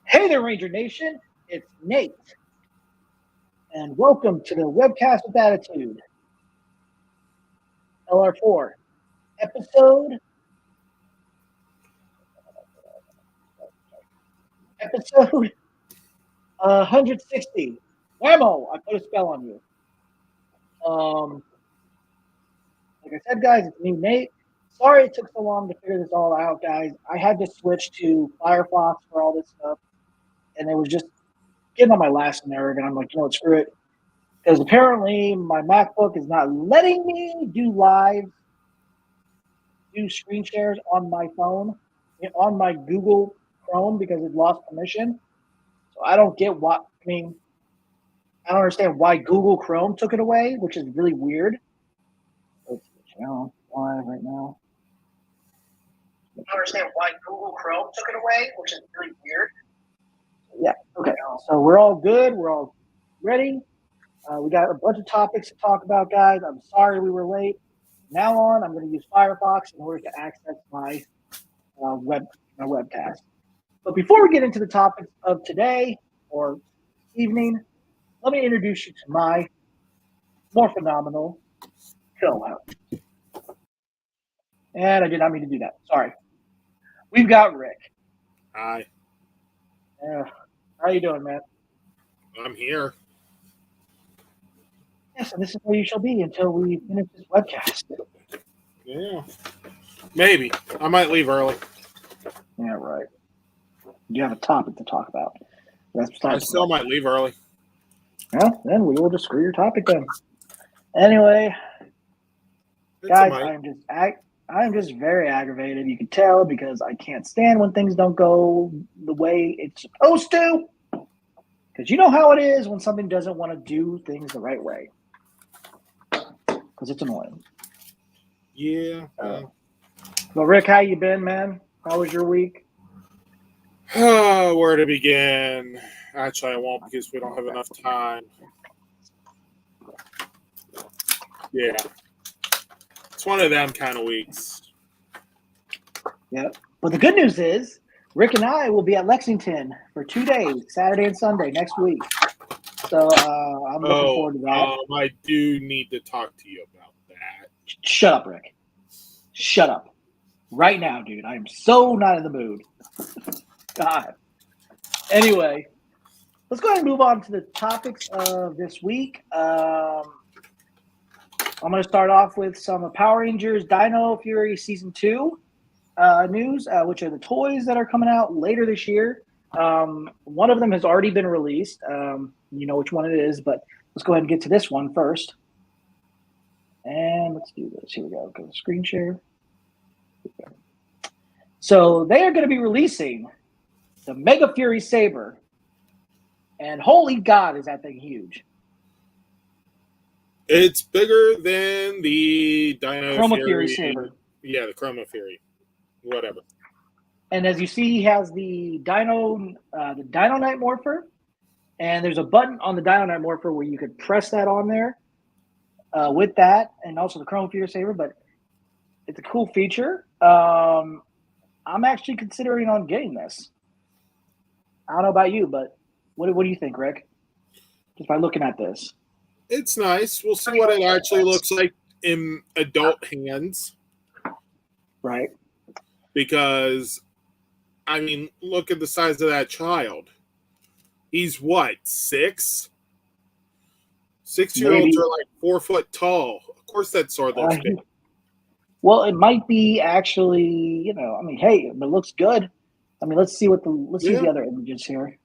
Hey there, Ranger Nation. It's Nate. And welcome to the Webcast with Attitude, LR4, episode 160. Whammo! I put a spell on you. Like I said, guys, it's me, Nate. Sorry it took so long to figure this all out, guys. I had to switch to Firefox for all this stuff, and it was just getting on my last nerve, and I'm like, you know what, screw it. Because apparently my MacBook is not letting me do screen shares on my phone, on my Google Chrome, because it lost permission. So I don't get what, I don't understand why Google Chrome took it away, which is really weird. Let's see, channel live right now. I don't understand why Google Chrome took it away, which is really weird. Yeah, okay. So we're all good. We're all ready. We got a bunch of topics to talk about, guys. I'm sorry we were late. Now on, I'm going to use Firefox in order to access my webcast. But before we get into the topics of today or evening, let me introduce you to my more phenomenal co-host. And I did not mean to do that. Sorry. We've got Rick. Hi. How you doing, man? I'm here. Yes, and this is where you shall be until we finish this webcast. Yeah. Maybe. I might leave early. Yeah, right. You have a topic to talk about. I still might leave early. Well, then we will just screw your topic then. Anyway, guys, I'm just very aggravated. You can tell because I can't stand when things don't go the way it's supposed to. Because you know how it is when something doesn't want to do things the right way. Because it's annoying. Yeah. Well, Rick, how you been, man? How was your week? Where to begin? Actually, I won't because we don't have enough time. Yeah. It's one of them kind of weeks. Yeah. But the good news is, Rick and I will be at Lexington for 2 days, Saturday and Sunday next week. So I'm looking forward to that. I do need to talk to you about that. Shut up, Rick. Shut up. Right now, dude. I am so not in the mood. God. Anyway, let's go ahead and move on to the topics of this week. I'm going to start off with some Power Rangers Dino Fury Season 2 news, which are the toys that are coming out later this year. One of them has already been released. You know which one it is, but let's go ahead and get to this one first. And let's do this. Here we go. Go to screen share. So they are going to be releasing the Mega Fury Saber. And holy God, is that thing huge. It's bigger than the Dino Chroma Fury Saber. Yeah, the Chroma Fury. Whatever. And as you see, he has the Dino Night Morpher. And there's a button on the Dino Night Morpher where you could press that on there with that. And also the Chroma Fury Saber. But it's a cool feature. I'm actually considering on getting this. I don't know about you, but what do you think, Rick? Just by looking at this. It's nice. We'll see what it actually looks like in adult hands. Right. Because, I mean, look at the size of that child. He's what, 6? 6-year-olds are like 4 foot tall. Of course that sword looks big. Well, it might be actually, hey, it looks good. Let's see see the other images here.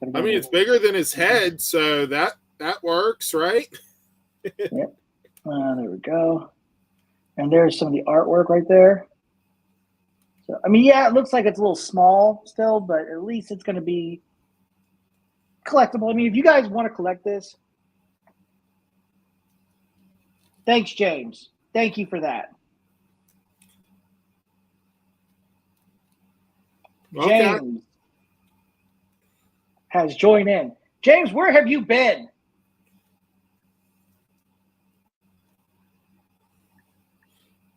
It's bigger than his head, so that works, right? Yep. There we go. And there's some of the artwork right there. So, it looks like it's a little small still, but at least it's going to be collectible. If you guys want to collect this, thanks, James. Thank you for that. Okay. James has joined in. James, where have you been?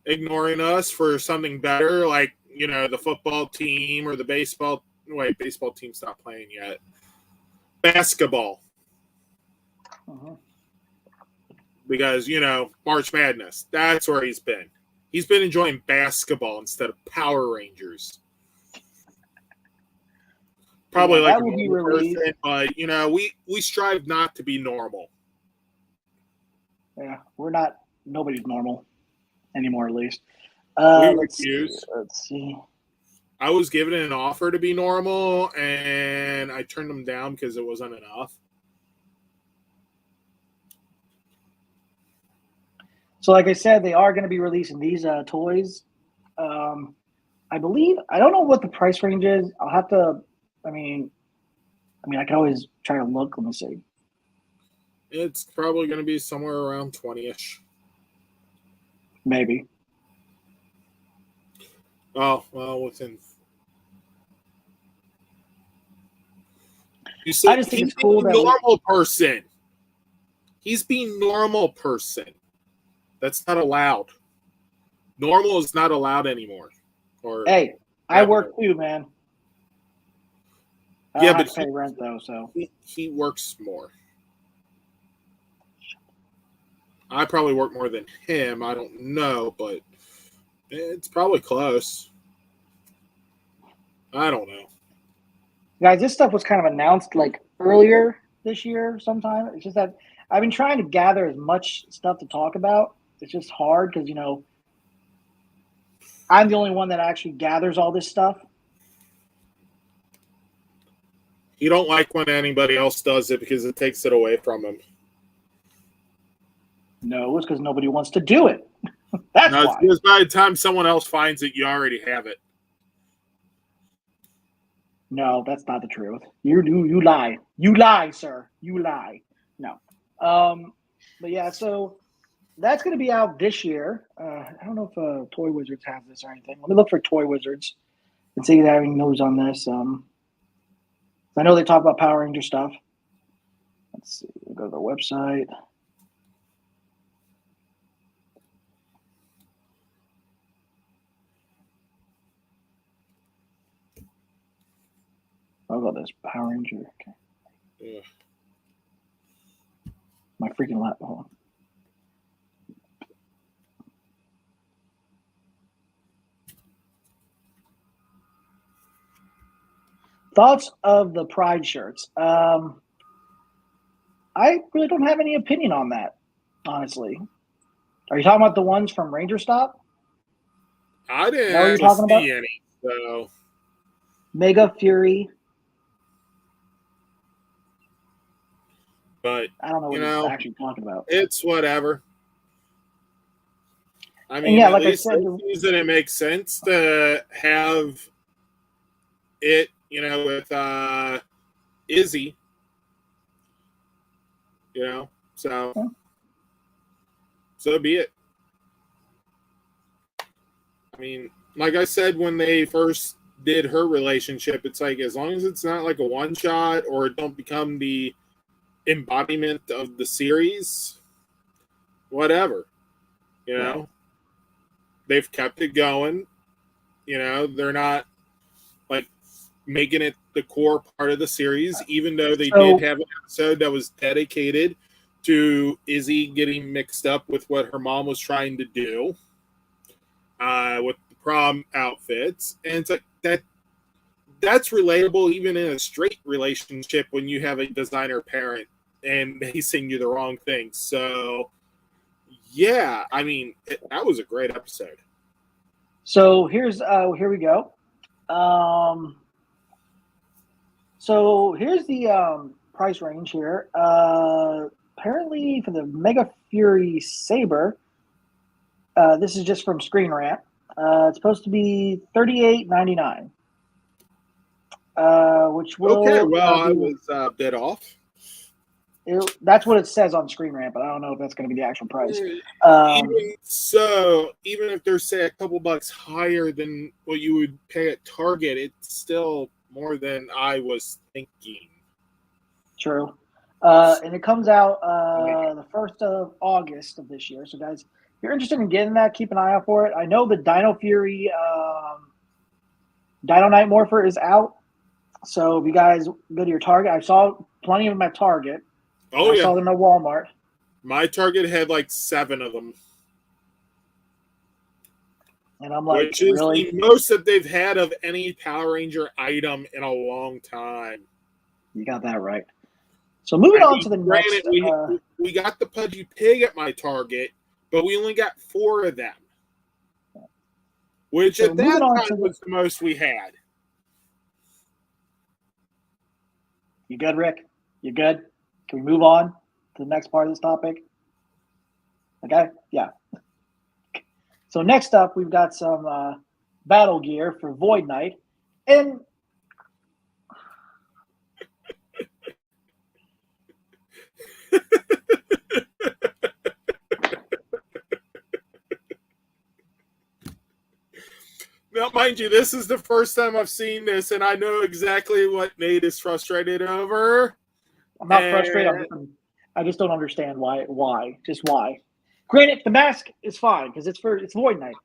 Ignoring us for something better, like, the football team or the baseball Wait, baseball team's not playing yet. Basketball. Uh-huh. Because, March Madness. That's where he's been. He's been enjoying basketball instead of Power Rangers. Probably like a normal person, but, we strive not to be normal. Yeah, we're not. Nobody's normal anymore, at least. Let's see. I was given an offer to be normal, and I turned them down because it wasn't enough. So, like I said, they are going to be releasing these toys. I believe. I don't know what the price range is. I'll have to. I mean, I can always try to look. Let me see. It's probably going to be somewhere around 20-ish. Maybe. Oh, well, within. You see, I just think it's cool that normal person. He's being normal person. That's not allowed. Normal is not allowed anymore. Hey, I work too, man. I don't have to pay rent though, so he works more. I probably work more than him. I don't know, but it's probably close. I don't know. Guys, this stuff was kind of announced like earlier this year sometime. It's just that I've been trying to gather as much stuff to talk about. It's just hard because, I'm the only one that actually gathers all this stuff. You don't like when anybody else does it because it takes it away from him. No, it's because nobody wants to do it. That's why. Because by the time someone else finds it, you already have it. No, that's not the truth. You lie. You lie, sir. You lie. No. But yeah, so that's going to be out this year. I don't know if Toy Wizards has this or anything. Let me look for Toy Wizards and see if they have any news on this. I know they talk about Power Ranger stuff. Let's see. We'll go to their website. How about this Power Ranger? Okay. Yeah. My freaking laptop. Hold on. Thoughts of the Pride shirts? I really don't have any opinion on that, honestly. Are you talking about the ones from Ranger Stop? I didn't see any. So Mega Fury. But I don't know what he's actually talking about. It's whatever. I mean, at least this season it makes sense to have it, with Izzy. So be it. I mean, like I said, when they first did her relationship, it's like, as long as it's not like a one shot or it don't become the embodiment of the series, whatever. Right. They've kept it going. They're not like making it the core part of the series, even though they did have an episode that was dedicated to Izzy getting mixed up with what her mom was trying to do with the prom outfits. And it's like that's relatable even in a straight relationship when you have a designer parent and they sing you the wrong thing. So, yeah, I mean, that was a great episode. So here we go. So here's the price range here. Apparently for the Mega Fury Saber, this is just from Screen Rant. It's supposed to be $38.99. Which will I was a bit off. That's what it says on Screen Rant, but I don't know if that's going to be the actual price. Even if they're, say, a couple bucks higher than what you would pay at Target, it's still more than I was thinking. True. And it comes out the 1st of August of this year. So, guys, if you're interested in getting that, keep an eye out for it. I know the Dino Fury Dino Night Morpher is out. So if you guys go to your Target, I saw plenty of them at Target. Oh, I saw them at Walmart. My Target had like 7 of them. And I'm like, which is really? the most that they've had of any Power Ranger item in a long time. You got that right. So moving on to the next. We got the Pudgy Pig at my Target, but we only got 4 of them. Which at that time was the most we had. You good, Rick? You good? Can we move on to the next part of this topic? Okay? Yeah. So next up, we've got some battle gear for Void Knight. And now, mind you, this is the first time I've seen this, and I know exactly what Nate is frustrated over. I'm not frustrated. I just don't understand why. Just why? Granted, the mask is fine because it's Void Knight.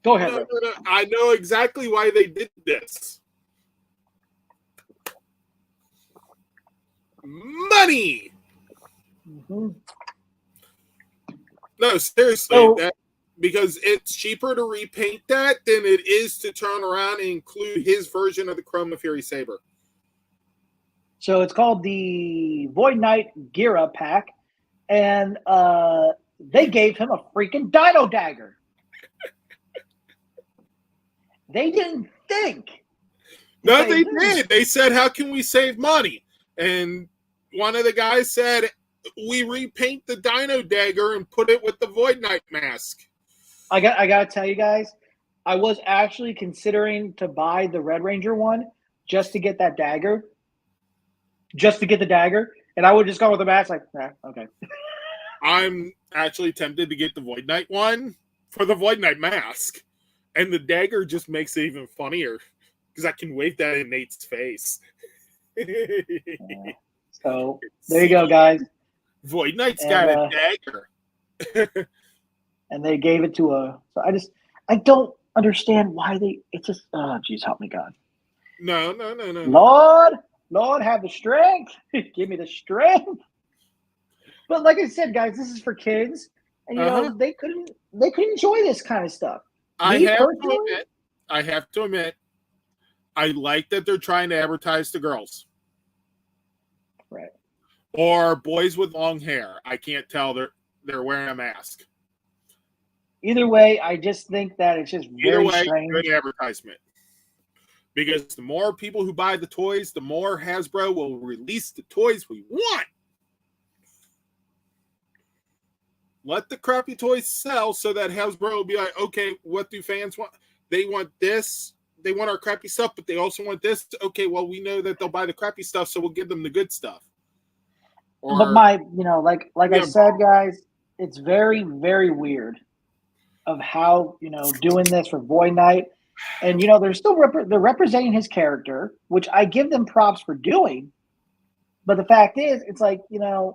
Go ahead. No. I know exactly why they did this. Money. Mm-hmm. No, seriously, because it's cheaper to repaint that than it is to turn around and include his version of the Chroma Fury Saber. So it's called the Void Knight Gira pack, and they gave him a freaking Dino Dagger. They didn't think. No, they did. They said, "How can we save money?" And one of the guys said, "We repaint the Dino Dagger and put it with the Void Knight mask." I gotta tell you guys, I was actually considering to buy the Red Ranger one just to get that dagger. Just to get the dagger, and I would just go with the mask. Like, okay. I'm actually tempted to get the Void Knight one for the Void Knight mask, and the dagger just makes it even funnier because I can wave that in Nate's face. So there you go, guys. Void Knight's got a dagger, and they gave it to So I don't understand why they. It's just. Oh, geez, help me, God. No. Lord, have the strength. Give me the strength. But like I said, guys, this is for kids, and you know they couldn't enjoy this kind of stuff. I have to admit, I like that they're trying to advertise to girls, right? Or boys with long hair. I can't tell they're wearing a mask. Either way, I just think that it's just very strange. Good advertisement. Because the more people who buy the toys, the more Hasbro will release the toys we want. Let the crappy toys sell so that Hasbro will be like, okay, what do fans want? They want this. They want our crappy stuff, but they also want this. Okay, well, we know that they'll buy the crappy stuff, so we'll give them the good stuff. But like I said, guys, it's very, very weird of how, doing this for Void Knight. And, they're still they're representing his character, which I give them props for doing. But the fact is, it's like, you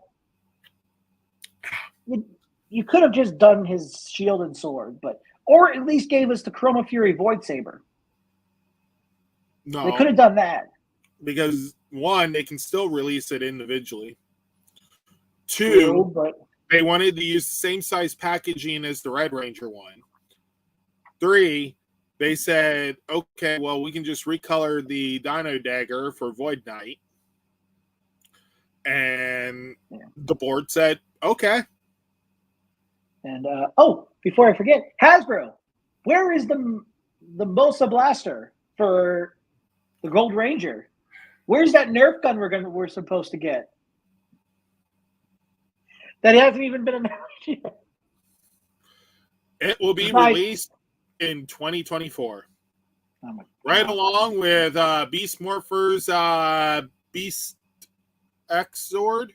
could have just done his shield and sword, or at least gave us the Chroma Fury Void Saber. No. They could have done that. Because, one, they can still release it individually. Two, they wanted to use the same size packaging as the Red Ranger one. 3, they said, okay, well, we can just recolor the Dino Dagger for Void Knight. And the board said, okay. And, before I forget, Hasbro, where is the Mosa Blaster for the Gold Ranger? Where's that Nerf gun we're supposed to get? That hasn't even been announced yet. It will be released in 2024. Right along with Beast Morpher's Beast X Zord.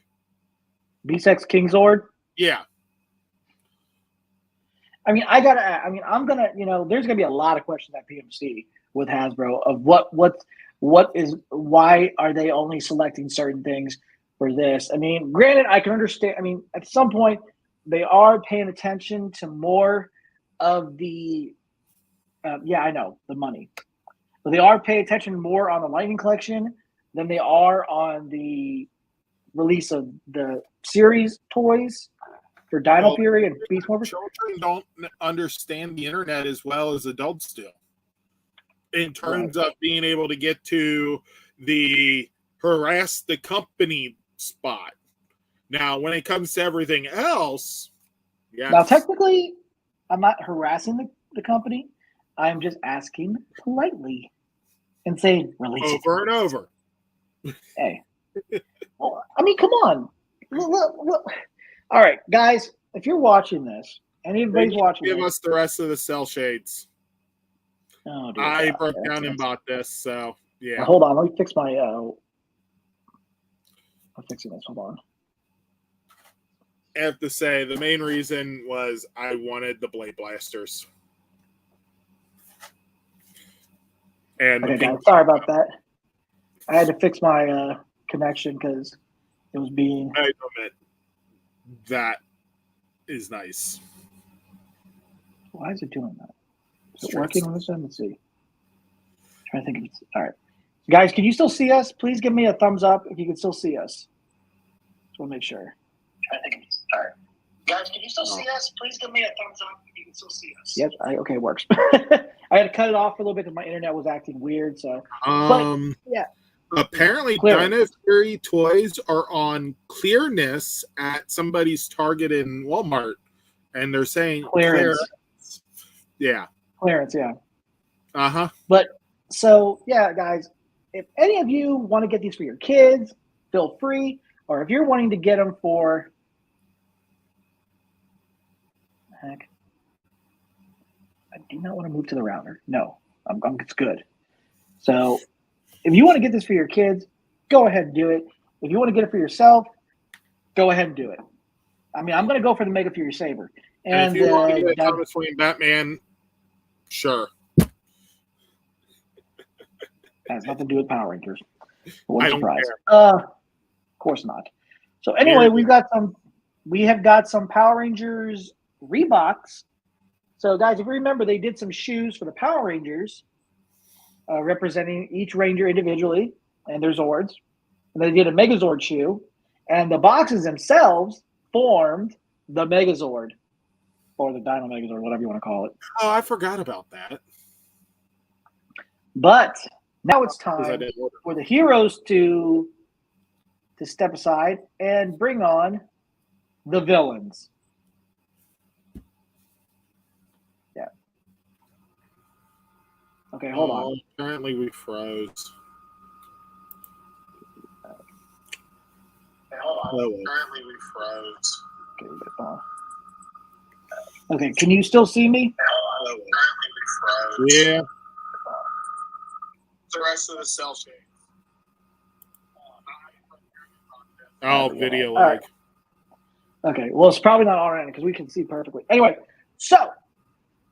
Beast X King Zord? Yeah. I'm gonna, there's gonna be a lot of questions at PMC with Hasbro of why are they only selecting certain things for this? I mean, granted, I can understand. I mean, at some point, they are paying attention to more of the, I know, the money. but they are paying attention more on the Lightning Collection than they are on the release of the series toys for Dino Fury and Beast Morphers. Children don't understand the internet as well as adults do. In terms of being able to get to the harass the company spot. Now, when it comes to everything else, yes. Now, technically, I'm not harassing the company. I'm just asking politely and saying, release over and over. Hey. Well, I mean, come on. Look. All right, guys, if you're watching this, anybody's watching give us the rest of the cell shades. Oh, dude, I broke down and bought this, so yeah. Well, hold on, let me fix my I'm fixing this. Hold on. I have to say, the main reason was I wanted the Blade Blasters. And okay, guys, sorry about that. I had to fix my connection because it was being. I admit, that is nice. Why is it doing that? Is it working on this end? Let's see. I'm trying to think if it's all right. Guys, can you still see us? Please give me a thumbs up if you can still see us. Just want to make sure. I'm trying to think if it's all right. Guys, can you still see us? Please give me a thumbs up if you can still see us. Yes, okay, it works. I had to cut it off for a little bit because my internet was acting weird. So, but, yeah. Apparently, Dino Fury toys are on clearness at somebody's Target in Walmart, and they're saying clearance. Yeah. Clearance, yeah. Uh-huh. But, so, yeah, guys, if any of you want to get these for your kids, feel free. Or if you're wanting to get them for... Heck. I do not want to move to the router. No, it's good. So, if you want to get this for your kids, go ahead and do it. If you want to get it for yourself, go ahead and do it. I mean, I'm going to go for the Mega Fury Saber. And if you want to get Thomas Wayne Batman, sure. Has nothing to do with Power Rangers. What a surprise. Of course not. So anyway, we have got some Power Rangers Reeboks. So guys, if you remember, they did some shoes for the Power Rangers, representing each Ranger individually and their Zords. And they did a Megazord shoe. And the boxes themselves formed the Megazord. Or the Dino Megazord, whatever you want to call it. Oh, I forgot about that. But now it's time for the heroes to step aside and bring on the villains. Yeah. Okay, hold on. Apparently we froze. Okay, hold on. Apparently we froze. Okay, can you still see me? Yeah. The rest of the cell shade. Oh, video lag. Right. Okay, well, it's probably not on end because we can see perfectly. Anyway, so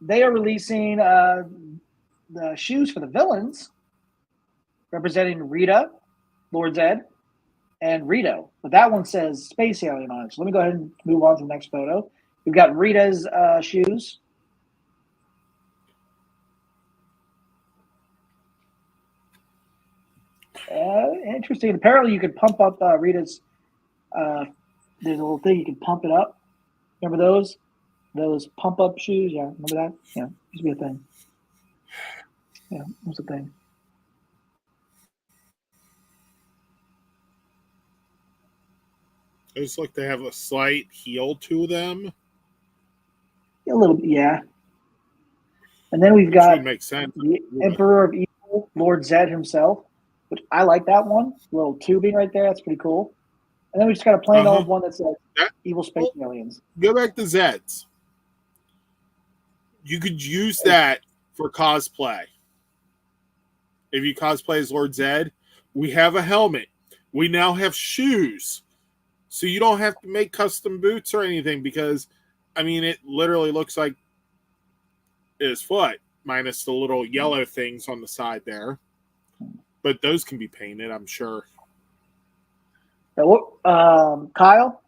they are releasing the shoes for the villains, representing Rita, Lord Zed, and Rito. But that one says Space Alien on it. So let me go ahead and move on to the next photo. We've got Rita's shoes. Interesting. Apparently, you could pump up Rita's. There's a little thing you can pump it up. Remember those? Those pump up shoes? Yeah, remember that? Yeah, used to be a thing. Yeah, it was a thing. It's like they have a slight heel to them. A little bit, yeah. And then we've got makes sense. The Emperor of Evil, Lord Zed himself, which I like that one. A little tubing right there. That's pretty cool. And then we just got a plain old one that says Evil Space Aliens. Go back to Zeds. You could use that for cosplay. If you cosplay as Lord Zed, we have a helmet. We now have shoes. So you don't have to make custom boots or anything because, I mean, it literally looks like his foot, minus the little yellow things on the side there. But those can be painted, I'm sure. Kyle,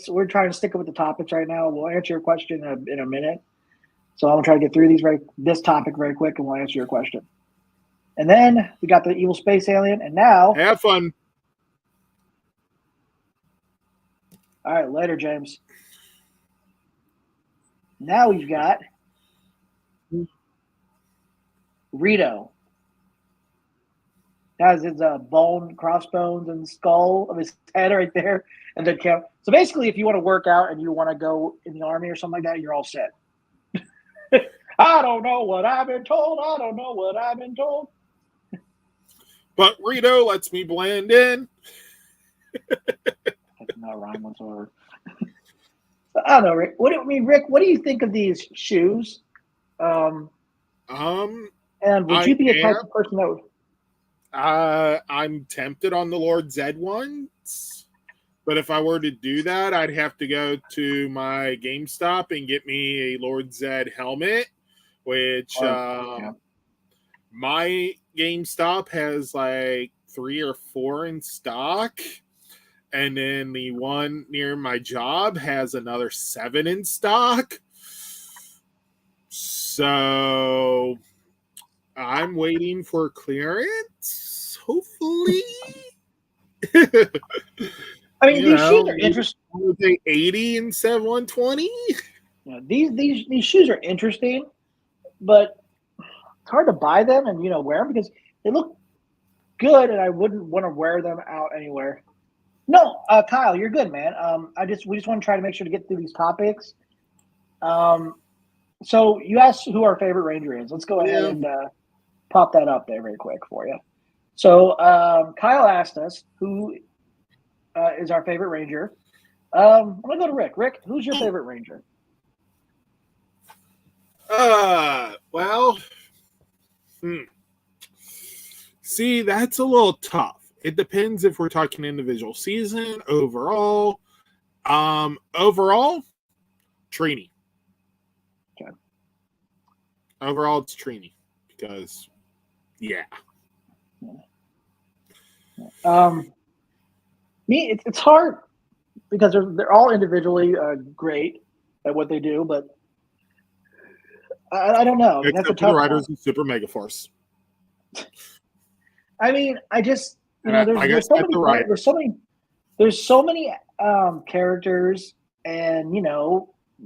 we're trying to stick with the topics right now. We'll answer your question in a minute. So I'm gonna try to get through this topic very quick, and we'll answer your question. And then we got the evil space alien, and now, Have fun. all right, later, James. Now we've got Rito. Has his bone, crossbones, and skull of his head right there, and then count. So basically, if you want to work out and you want to go in the army or something like that, you're all set. I don't know what I've been told. I don't know what I've been told. But Rito lets me blend in. That's not a rhyme whatsoever. I don't know, Rick. Rick, what do you think of these shoes? And would you be a type of person that would? I'm tempted on the Lord Zed ones, but if I were to do that, I'd have to go to my GameStop and get me a Lord Zed helmet, which my GameStop has like 3 or 4 in stock. And then the one near my job has another 7 in stock. So I'm waiting for clearance, hopefully. I mean, these shoes are interesting. 80 instead of 120. These shoes are interesting, but it's hard to buy them and wear them because they look good, and I wouldn't want to wear them out anywhere. No, Kyle, you're good, man. We just want to try to make sure to get through these topics. So you asked who our favorite Ranger is. Let's go ahead and pop that up there very quick for you. So Kyle asked us who is our favorite Ranger. I'm gonna go to Rick. Rick, who's your favorite Ranger? Well, see, that's a little tough. It depends if we're talking individual season, overall. Overall, Trini. Okay. Overall, it's Trini because, yeah. It's hard because they're all individually great at what they do, but I don't know. Except that's a for tough the Riders one. and Super Mega Force. I mean, I just there's so many characters and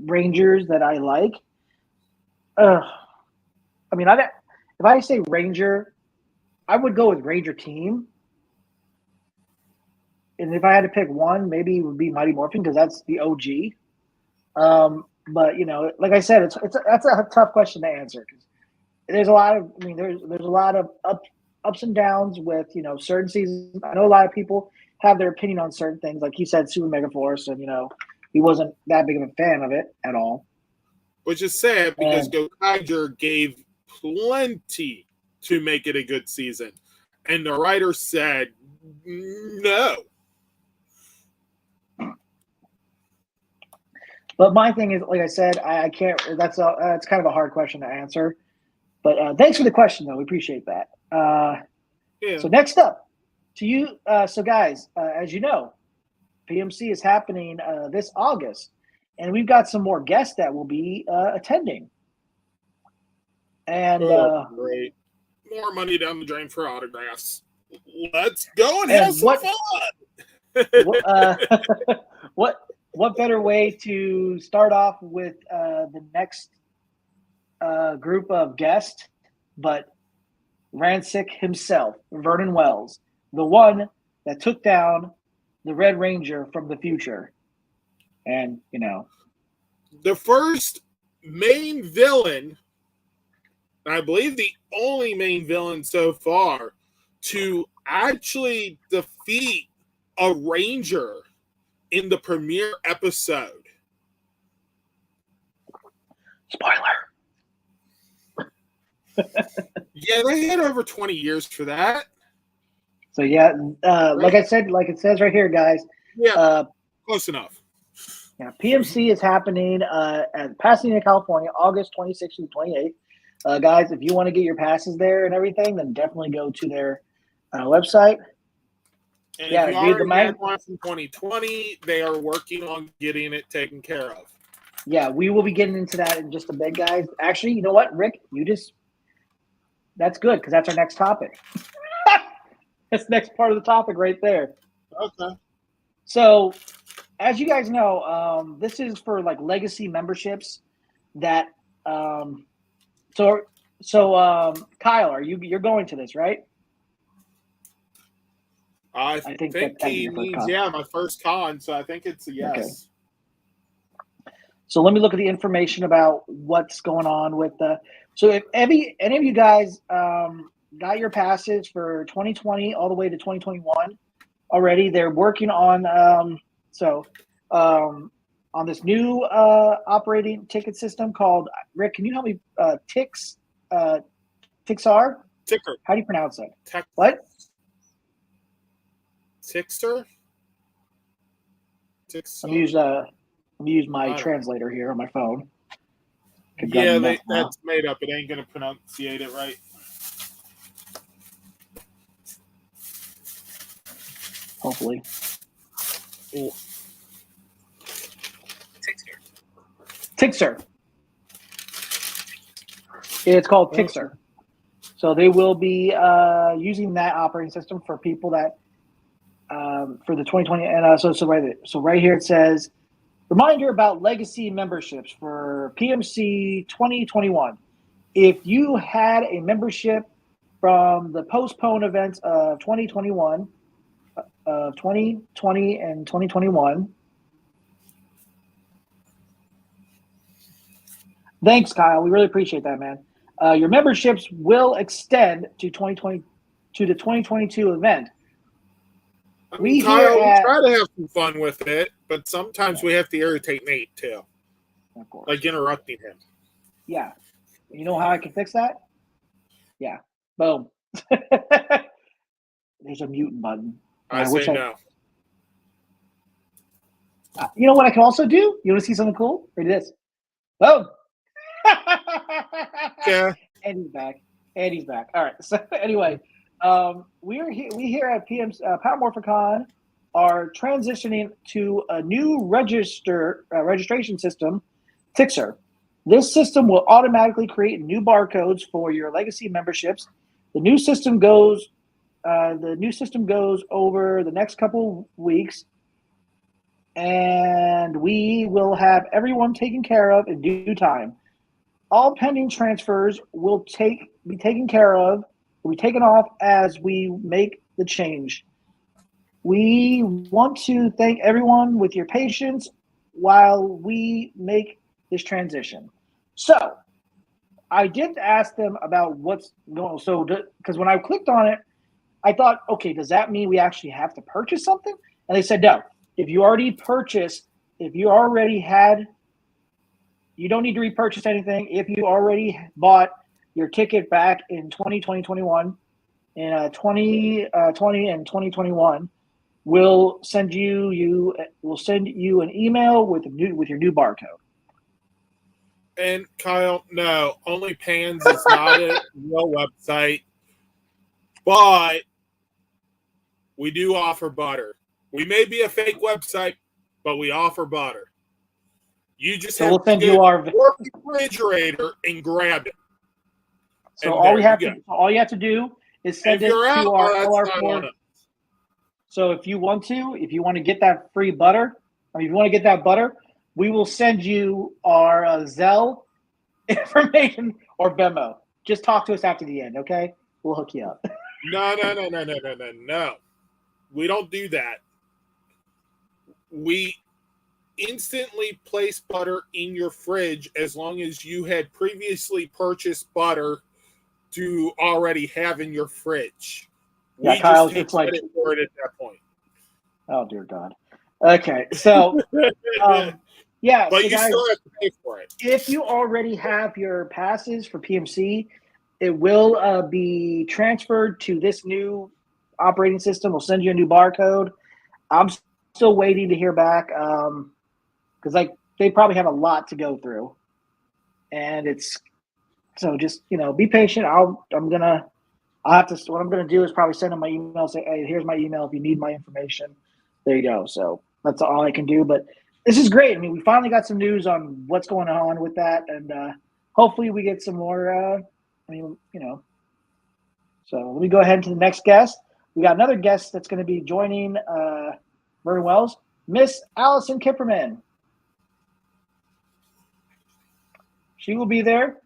Rangers that I like. I mean, if I say Ranger, I would go with Ranger Team. And if I had to pick one, maybe it would be Mighty Morphin because that's the OG. But like I said, that's a tough question to answer because there's a lot of there's a lot of ups and downs with certain seasons. I know a lot of people have their opinion on certain things, like he said, Super Mega Force, and he wasn't that big of a fan of it at all. Which is sad because Gokaiger gave plenty to make it a good season, and the writer said no. But my thing is, like I said, I can't. That's kind of a hard question to answer. But thanks for the question, though. We appreciate that. So next up, to you. So guys, as you know, PMC is happening this August, and we've got some more guests that will be attending. And great, more money down the drain for autographs. Let's go and have some fun. What better way to start off with the next group of guests but Rancic himself, Vernon Wells, the one that took down the Red Ranger from the future. And, the first main villain, I believe the only main villain so far, to actually defeat a Ranger in the premiere episode. Spoiler. Yeah, they had over 20 years for that. So yeah, like I said, like it says right here, guys. Yeah, close enough. Yeah, PMC is happening at Pasadena, California, August 26th to 28th. Guys, if you want to get your passes there and everything, then definitely go to their website. And if you already had one from 2020, they are working on getting it taken care of. Yeah, we will be getting into that in just a bit, guys. Actually, you know what, Rick? You That's good because that's our next topic. That's the next part of the topic right there. Okay. So, as you guys know, this is for like legacy memberships. That so Kyle, you're going to this, right? I think he means my first con, so I think it's a yes. Okay. So let me look at the information about what's going on with the. So if any of you guys got your passes for 2020 all the way to 2021 already, they're working on on this new operating ticket system called Rick. Can you help me? Tixar. Ticker. How do you pronounce that? What? Tixter. Let me use my translator here on my phone. Yeah, that's made up. It ain't gonna pronunciate it right. Hopefully. Ooh. Tixer. It's called Tixer. So they will be using that operating system for people that for the 2020 and so right here it says reminder about legacy memberships for PMC 2021. If you had a membership from the postponed events of 2021, 2020 and 2021. Thanks, Kyle. We really appreciate that, man. Your memberships will extend to 2020 to the 2022 event. We try to have some fun with it, but sometimes we have to irritate Nate too. Of course. Like interrupting him. Yeah. You know how I can fix that? Yeah. Boom. There's a mute button. I say no. You know what I can also do? You want to see something cool? Read this. Boom. Yeah. And he's back. All right. So anyway, we here at PM's Power Morphicon are transitioning to a new registration system, Tixer. This system will automatically create new barcodes for your legacy memberships. The new system goes over the next couple weeks, and we will have everyone taken care of in due time. All pending transfers will be taken off as we make the change. We want to thank everyone with your patience while we make this transition. So, I did ask them about what's going on. So, because when I clicked on it, I thought, okay, does that mean we actually have to purchase something? And they said, no. If you already had, you don't need to repurchase anything. If you already bought your ticket back in 2021, in 2020 and 2021, we'll send you an email with your new barcode. And Kyle, no, OnlyPans is not a real website, but we do offer butter. We may be a fake website, but we offer butter. You just have to go to your refrigerator and grab it. So all you have to do is send it to our LR4. So if you want to get that free butter, if you want to get that butter, we will send you our Zelle information or Venmo. Just talk to us after the end, okay? We'll hook you up. No. We don't do that. We instantly place butter in your fridge as long as you had previously purchased butter to already have in your fridge. Yeah, we Kyle, just take credit for it at that point. Oh, dear God. Okay, so yeah, but so you guys, still have to pay for it. If you already have your passes for PMC, it will be transferred to this new operating system. We'll send you a new barcode. I'm still waiting to hear back because they probably have a lot to go through, and it's so just be patient. What I'm gonna do is probably send them my email. Say, hey, here's my email if you need my information. There you go. So that's all I can do. But this is great. I mean, we finally got some news on what's going on with that, and hopefully we get some more. So let me go ahead to the next guest. We got another guest that's going to be joining Vernon Wells, Miss Allison Kipperman. She will be there,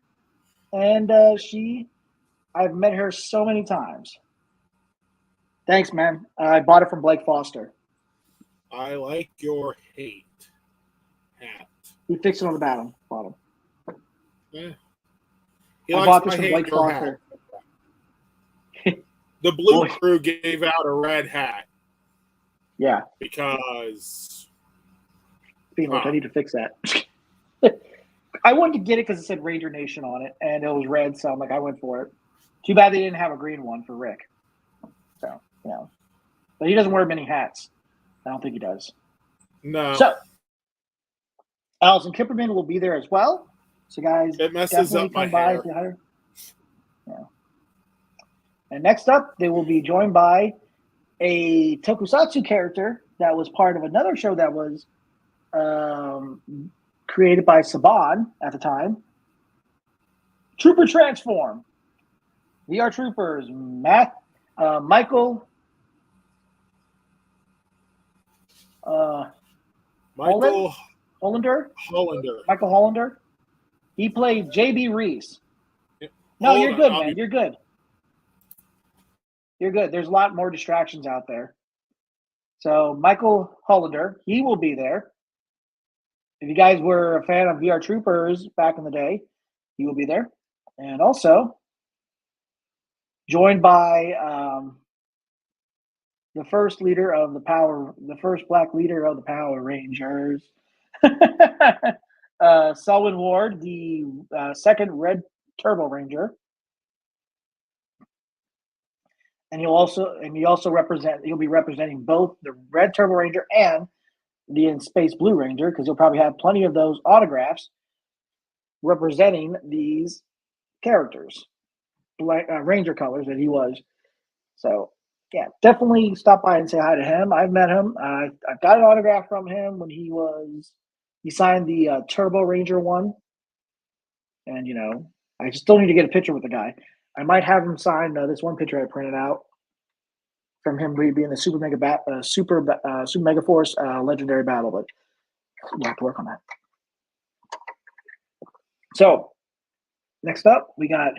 and I've met her so many times. Thanks, man. I bought it from Blake Foster. I like your hate hat. He fixed it on the bottom. Yeah. I bought this from Blake Foster. The Blue Crew gave out a red hat. Yeah. Because I need to fix that. I wanted to get it because it said Ranger Nation on it, and it was red, so I'm like, I went for it. Too bad they didn't have a green one for Rick. So, but he doesn't wear many hats. I don't think he does. No. So, Allison Kipperman will be there as well. So, guys, it messes up my hair. Yeah. And next up, they will be joined by a tokusatsu character that was part of another show that was created by Saban at the time. Trooper Transform. VR Troopers, Michael Hollander. Michael Hollander. He played JB Reese. No, you're good, man. You're good. You're good. There's a lot more distractions out there. So Michael Hollander, he will be there. If you guys were a fan of VR Troopers back in the day, he will be there. And also joined by the first black leader of the Power Rangers, Selwyn Ward, the second Red Turbo Ranger. And he'll be representing both the Red Turbo Ranger and the Space Blue Ranger, because he'll probably have plenty of those autographs representing these characters, Ranger colors that he was. So, yeah, definitely stop by and say hi to him. I've met him. I got an autograph from him when he signed the Turbo Ranger one. And, I still need to get a picture with the guy. I might have him sign this one picture I printed out from him being the Super Mega Force Legendary Battle, but we'll have to work on that. So, next up, we got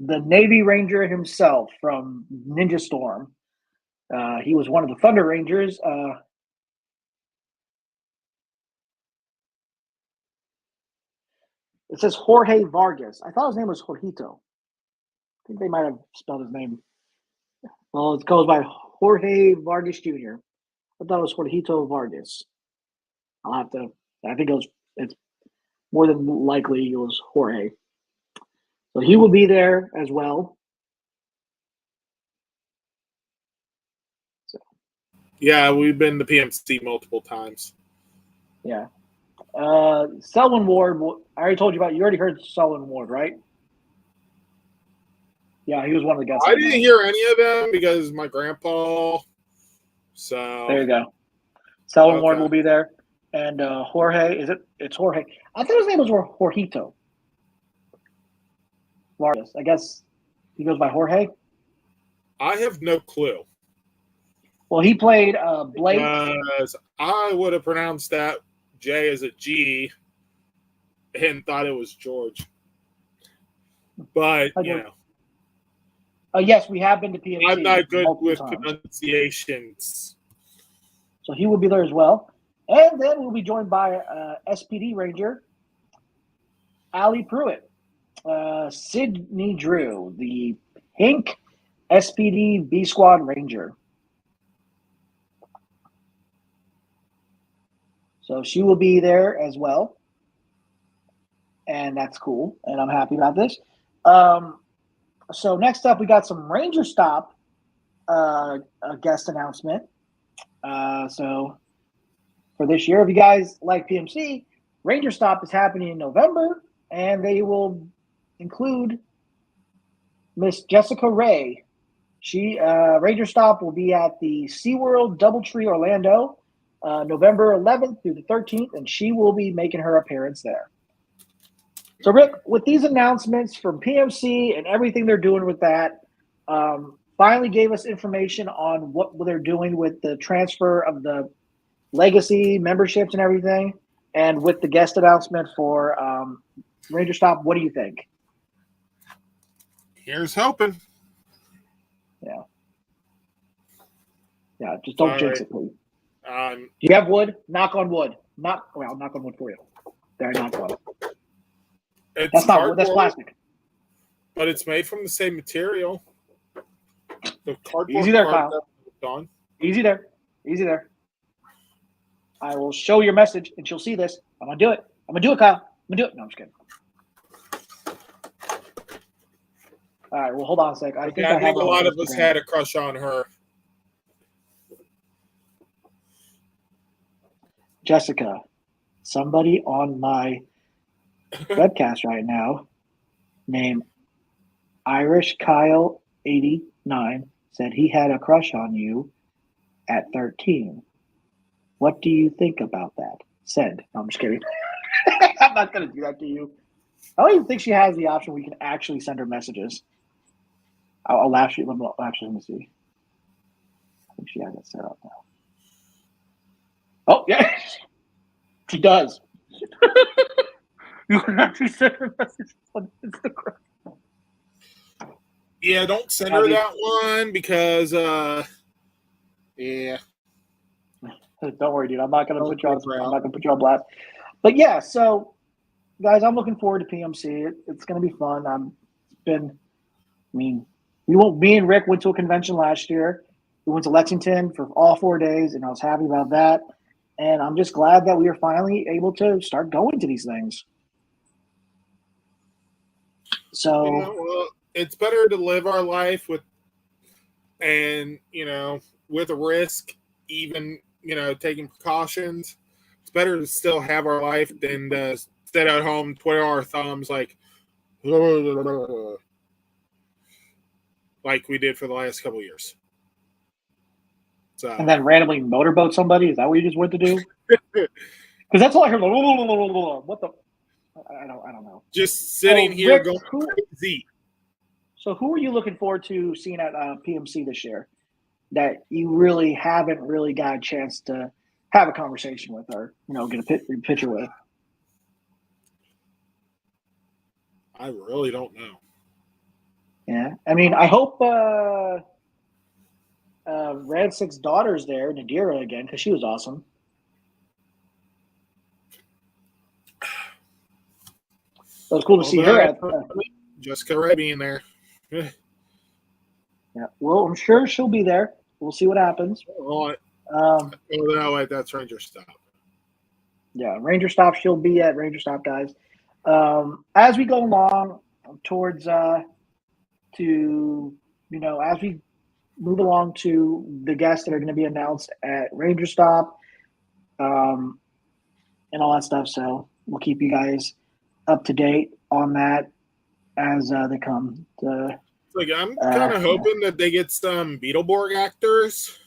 the Navy Ranger himself from Ninja Storm. He was one of the Thunder Rangers. It says Jorge Vargas. I thought his name was Jorgito. I think they might have spelled his name. Well, it goes by Jorge Vargas Jr. I thought it was Jorgito Vargas. I think it's more than likely it was Jorge. So he will be there as well. Yeah, we've been to PMC multiple times. Yeah. Selwyn Ward, I already told you about. You already heard Selwyn Ward, right? Yeah, he was one of the guests. I didn't hear any of them because my grandpa. So there you go. Selwyn Ward will be there, and Jorge. It's Jorge. I thought his name was Jorgito Vargas. I guess he goes by Jorge. I have no clue. Well, he played Blake. Because I would have pronounced that J as a G and thought it was George. But, yes, we have been to PMC. I'm not good with pronunciations. So he will be there as well. And then we'll be joined by SPD Ranger, Ali Pruitt, Sydney Drew, the pink SPD B Squad Ranger. So she will be there as well. And that's cool. And I'm happy about this. So next up, we got some Ranger Stop guest announcement. So for this year, if you guys like PMC, Ranger Stop is happening in November, and they will include Miss Jessica Ray. Ranger Stop will be at the SeaWorld Doubletree Orlando, November 11th through the 13th, and she will be making her appearance there. So, Rick, with these announcements from PMC and everything they're doing with that, finally gave us information on what they're doing with the transfer of the legacy memberships and everything, and with the guest announcement for Ranger Stop. What do you think? Here's hoping. Yeah, just don't jinx it, please. Um, Do you have wood? Knock on wood. Knock on wood for you. There, I knocked on. That's not wood. That's plastic. But it's made from the same material. The cardboard. Easy there, Kyle. Easy there. Easy there. I will show your message, and she'll see this. I'm gonna do it. Kyle. I'm gonna do it. No, I'm just kidding. All right. Well, hold on a sec. I think a lot of us had a crush on her. Jessica, somebody on my webcast right now named Irish Kyle 89 said he had a crush on you at 13. What do you think about that? Send. No, I'm just kidding. I'm not going to do that to you. I don't even think she has the option where you can actually send her messages. I'll actually, let me see. I think she has it set up now. Oh, yeah. She does. You can actually send her messages on Instagram. Yeah, don't send her that one because, yeah. Don't worry, dude. I'm not gonna put you on blast. But yeah, so guys, I'm looking forward to PMC. It's gonna be fun. Me and Rick went to a convention last year. We went to Lexington for all 4 days, and I was happy about that. And I'm just glad that we are finally able to start going to these things. So well, it's better to live our life with a risk, even taking precautions. It's better to still have our life than to sit at home, twiddle our thumbs like we did for the last couple of years. So, and then randomly motorboat somebody? Is that what you just went to do? Because that's all I heard. What the? I don't know. Just sitting here Rick, going crazy. So who are you looking forward to seeing at PMC this year that you really haven't really got a chance to have a conversation with or, get a picture with? I really don't know. Yeah. I mean, I hope Red Six Daughter's there, Nadira again, because she was awesome. It was cool to see her at Jessica Ray being there. Yeah. Well, I'm sure she'll be there. We'll see what happens. That's Ranger Stop. Yeah, Ranger Stop. She'll be at Ranger Stop, guys. As we go along towards as we move along to the guests that are going to be announced at Ranger Stop, and all that stuff. So we'll keep you guys up to date on that as they come. I'm kind of hoping that they get some Beetleborg actors.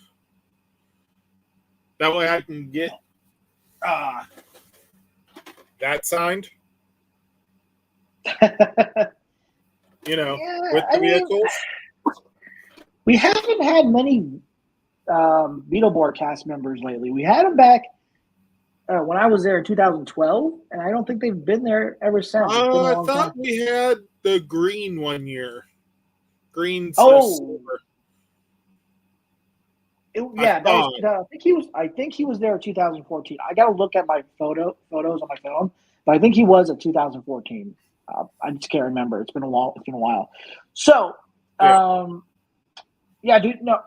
That way I can get that signed. With the vehicles. We haven't had many Beetleborg cast members lately. We had them back when I was there in 2012, and I don't think they've been there ever since. I thought we had the green one year. Green. Silver. I think he was there in 2014. I got to look at my photos on my phone, but I think he was at 2014. I just can't remember. It's been a while. So, dude. No,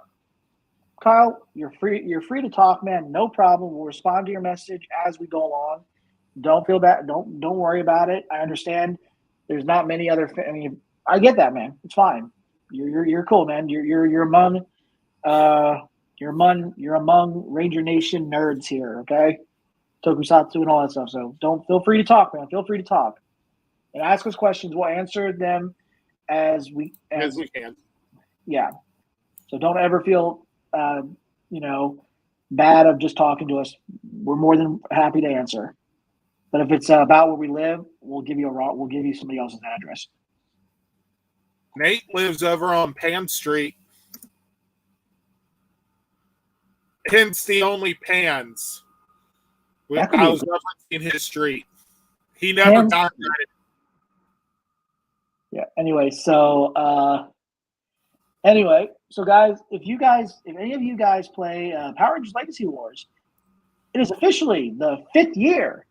Kyle, you're free. You're free to talk, man. No problem. We'll respond to your message as we go along. Don't feel bad. Don't worry about it. I understand. There's not many other. I get that, man. It's fine. You're cool, man. You're among Ranger Nation nerds here, okay? Tokusatsu and all that stuff. So feel free to talk, man. Feel free to talk and ask us questions. We'll answer them as we can. Yeah. So don't ever feel bad of just talking to us. We're more than happy to answer. But if it's about where we live, we'll give you somebody else's address. Nate lives over on Pan Street. Hence the only Pans. I was referencing his street. He never got credit. Yeah. Anyway, so guys, if any of you guys play Power Rangers Legacy Wars, it is officially the 5th year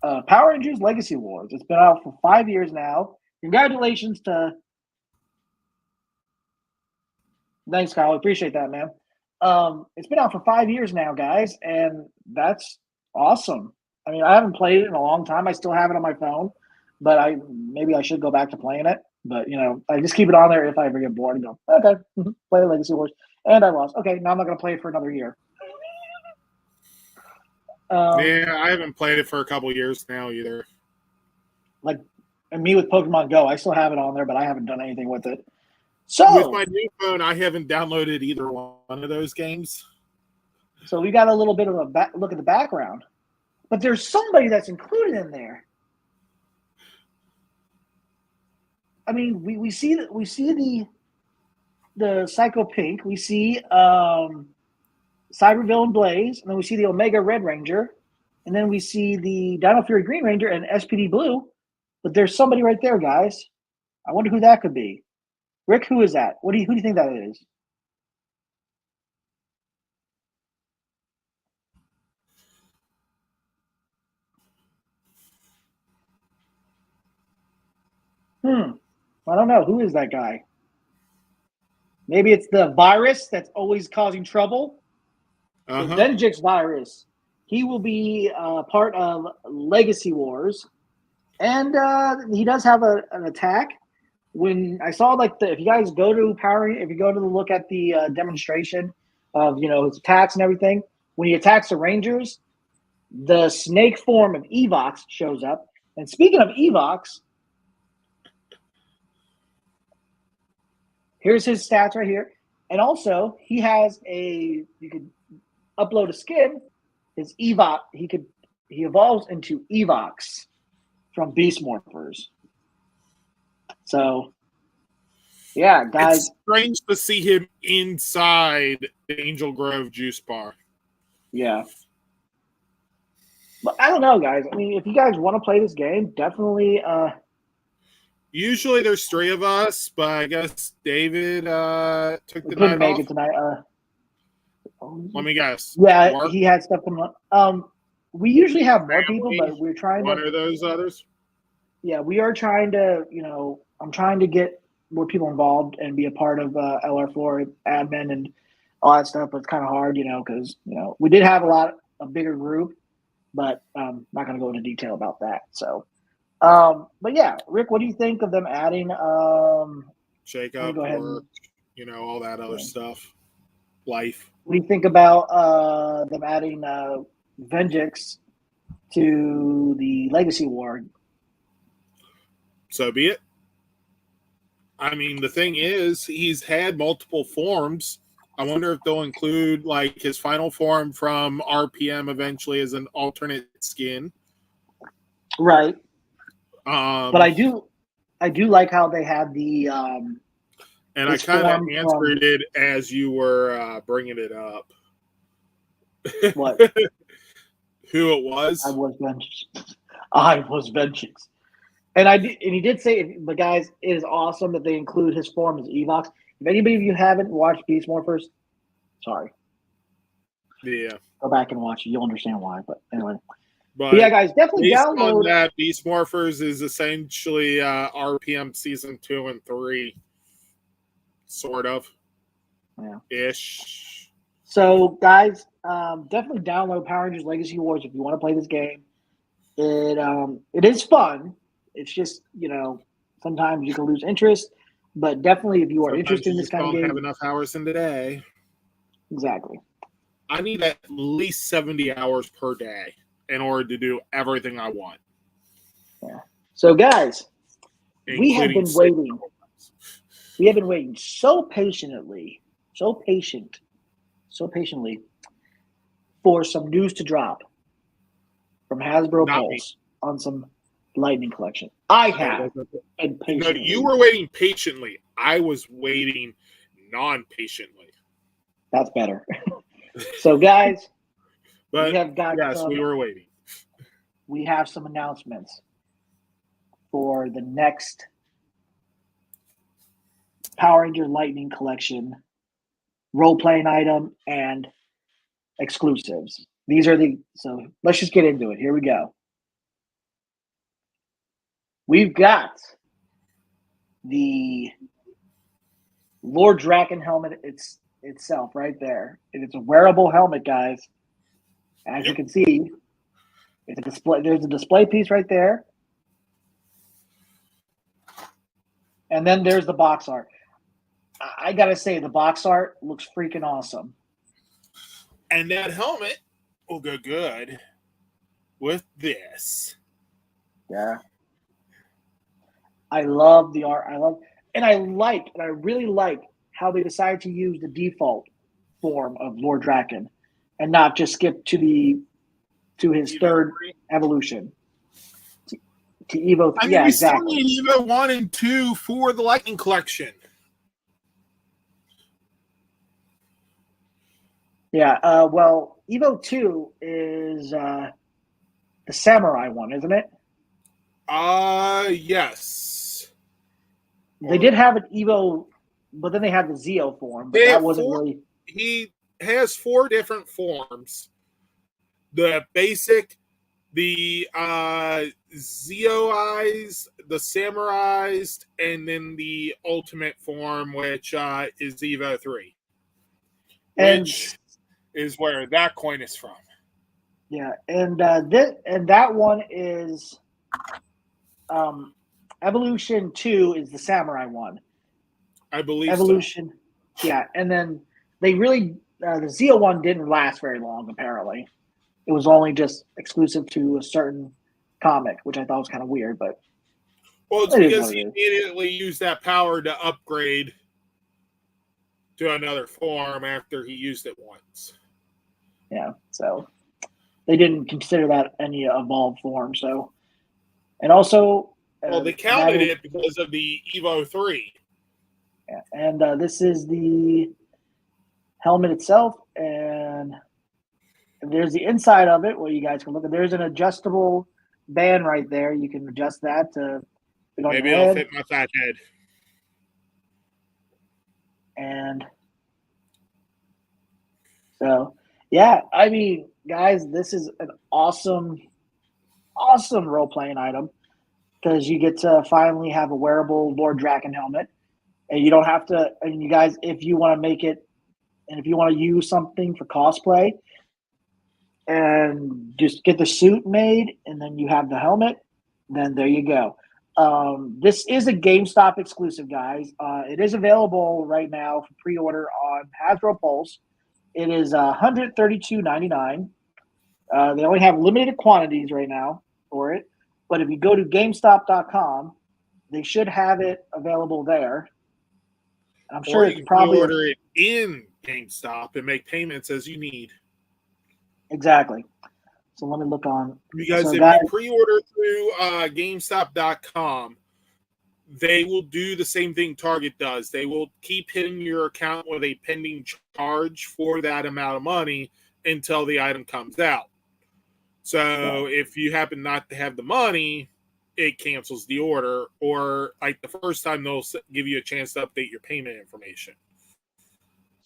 of Power Rangers Legacy Wars. It's been out for 5 years now. Congratulations to. Thanks, Kyle. I appreciate that, man. It's been out for 5 years now, guys, and that's awesome. I mean, I haven't played it in a long time. I still have it on my phone, but maybe I should go back to playing it. But I just keep it on there if I ever get bored and go, okay, play Legacy Wars, and I lost. Okay, now I'm not going to play it for another year. Yeah, I haven't played it for a couple years now either. And me with Pokemon Go, I still have it on there, but I haven't done anything with it. So with my new phone, I haven't downloaded either one of those games. So we got a little bit of a look at the background, but there's somebody that's included in there. I mean, we see the Psycho Pink, we see Cybervillain Blaze, and then we see the Omega Red Ranger, and then we see the Dino Fury Green Ranger and SPD Blue. But there's somebody right there, guys. I wonder who that could be. Rick, who is that? Who do you think that is? I don't know. Who is that guy? Maybe it's the virus that's always causing trouble. The Venjix virus. He will be part of Legacy Wars, and he does have an attack. When I saw if you guys go to if you go to look at the demonstration of his attacks and everything, when he attacks the Rangers, the snake form of Evox shows up. And speaking of Evox, here's his stats right here. And also, he has you could upload a skin. His Evox, he evolves into Evox from Beast Morphers. So, yeah, guys. It's strange to see him inside the Angel Grove juice bar. Yeah. But I don't know, guys. I mean, if you guys want to play this game, definitely. Usually there's 3 of us, but I guess David took the night off. Couldn't make it tonight. Let me guess. Yeah, Mark? he had stuff coming up. We usually have more people, but we're trying one of those others. Yeah, we are trying to. I'm trying to get more people involved and be a part of LR4 admin and all that stuff. But it's kind of hard, because we did have a bigger group, but I'm not going to go into detail about that. So, but yeah, Rick, what do you think of them adding? Shake up, work, all that other stuff. Life. What do you think about them adding Venjix to the Legacy War? So be it. I mean, the thing is, he's had multiple forms. I wonder if they'll include his final form from RPM eventually as an alternate skin. Right. But I do like how they had the. And I kind of answered it as you were bringing it up. What? Who it was? I was Venjix. And he did say, but guys, it is awesome that they include his form as Evox. If anybody of you haven't watched Beast Morphers, sorry. Yeah. Go back and watch it. You'll understand why. But anyway. But yeah, guys, definitely based download. On that, Beast Morphers is essentially RPM Season 2 and 3. Sort of. Yeah. Ish. So, guys, definitely download Power Rangers Legacy Wars if you want to play this game. It is fun. It's just, sometimes you can lose interest. But definitely if you are interested in this kind of game. Don't have enough hours in the day. Exactly. I need at least 70 hours per day in order to do everything I want. Yeah. So, guys, Including we have been waiting. We have been waiting so patiently for some news to drop from Hasbro Pulse. on some Lightning Collection. I have. And No, patiently. you were waiting patiently. I was waiting non-patiently. That's better. So, guys, But we have got yes, we were waiting. We have some announcements for the next Power Ranger Lightning Collection role-playing item and exclusives. These are so let's just get into it. Here we go. We've got the Lord Draken helmet itself right there. And it's a wearable helmet, guys. As you can see, it's a display. There's a display piece right there. And then there's the box art. I gotta say, the box art looks freaking awesome. And that helmet will go good with this. Yeah. I love the art. I really like how they decided to use the default form of Lord Draken and not just skip to his third evolution. To Evo. I mean, we still need Evo 1 and 2 for the Lightning Collection. Yeah, well, Evo 2 is the Samurai one, isn't it? Yes. They did have an Evo, but then they had the Zeo form, but that wasn't really... He has 4 different forms. The basic, the Zeoized, the Samurais, and then the ultimate form, which is Evo 3. Which is where that coin is from. Yeah, and that one is Evolution 2 is the Samurai one. I believe Evolution, so. Yeah, and then they really the Zeo one didn't last very long. Apparently, it was only just exclusive to a certain comic, which I thought was kind of weird. But it's because he immediately used that power to upgrade to another form after he used it once. Yeah, so they didn't consider that any evolved form. So, and also, they counted it because of the Evo 3. Yeah, and this is the helmet itself, and there's the inside of it where you guys can look at. There's an adjustable band right there. You can adjust that to fit on Maybe your it'll head. fit my fat head. And so, yeah, I mean, guys, this is an awesome role-playing item because you get to finally have a wearable Lord Draken helmet. And you don't have to, and you guys, if you want to make it, and if you want to use something for cosplay and just get the suit made and then you have the helmet, then there you go. This is a GameStop exclusive, guys. It is available right now for pre-order on Hasbro Pulse. It is $132.99. They only have limited quantities right now for it. But if you go to GameStop.com, they should have it available there. I'm sure you it's can probably order it in GameStop and make payments as you need. Exactly. So let me look on. Because if you pre-order through GameStop.com, they will do the same thing Target does. They will keep hitting your account with a pending charge for that amount of money until the item comes out. So if you happen not to have the money, it cancels the order, or like the first time they'll give you a chance to update your payment information.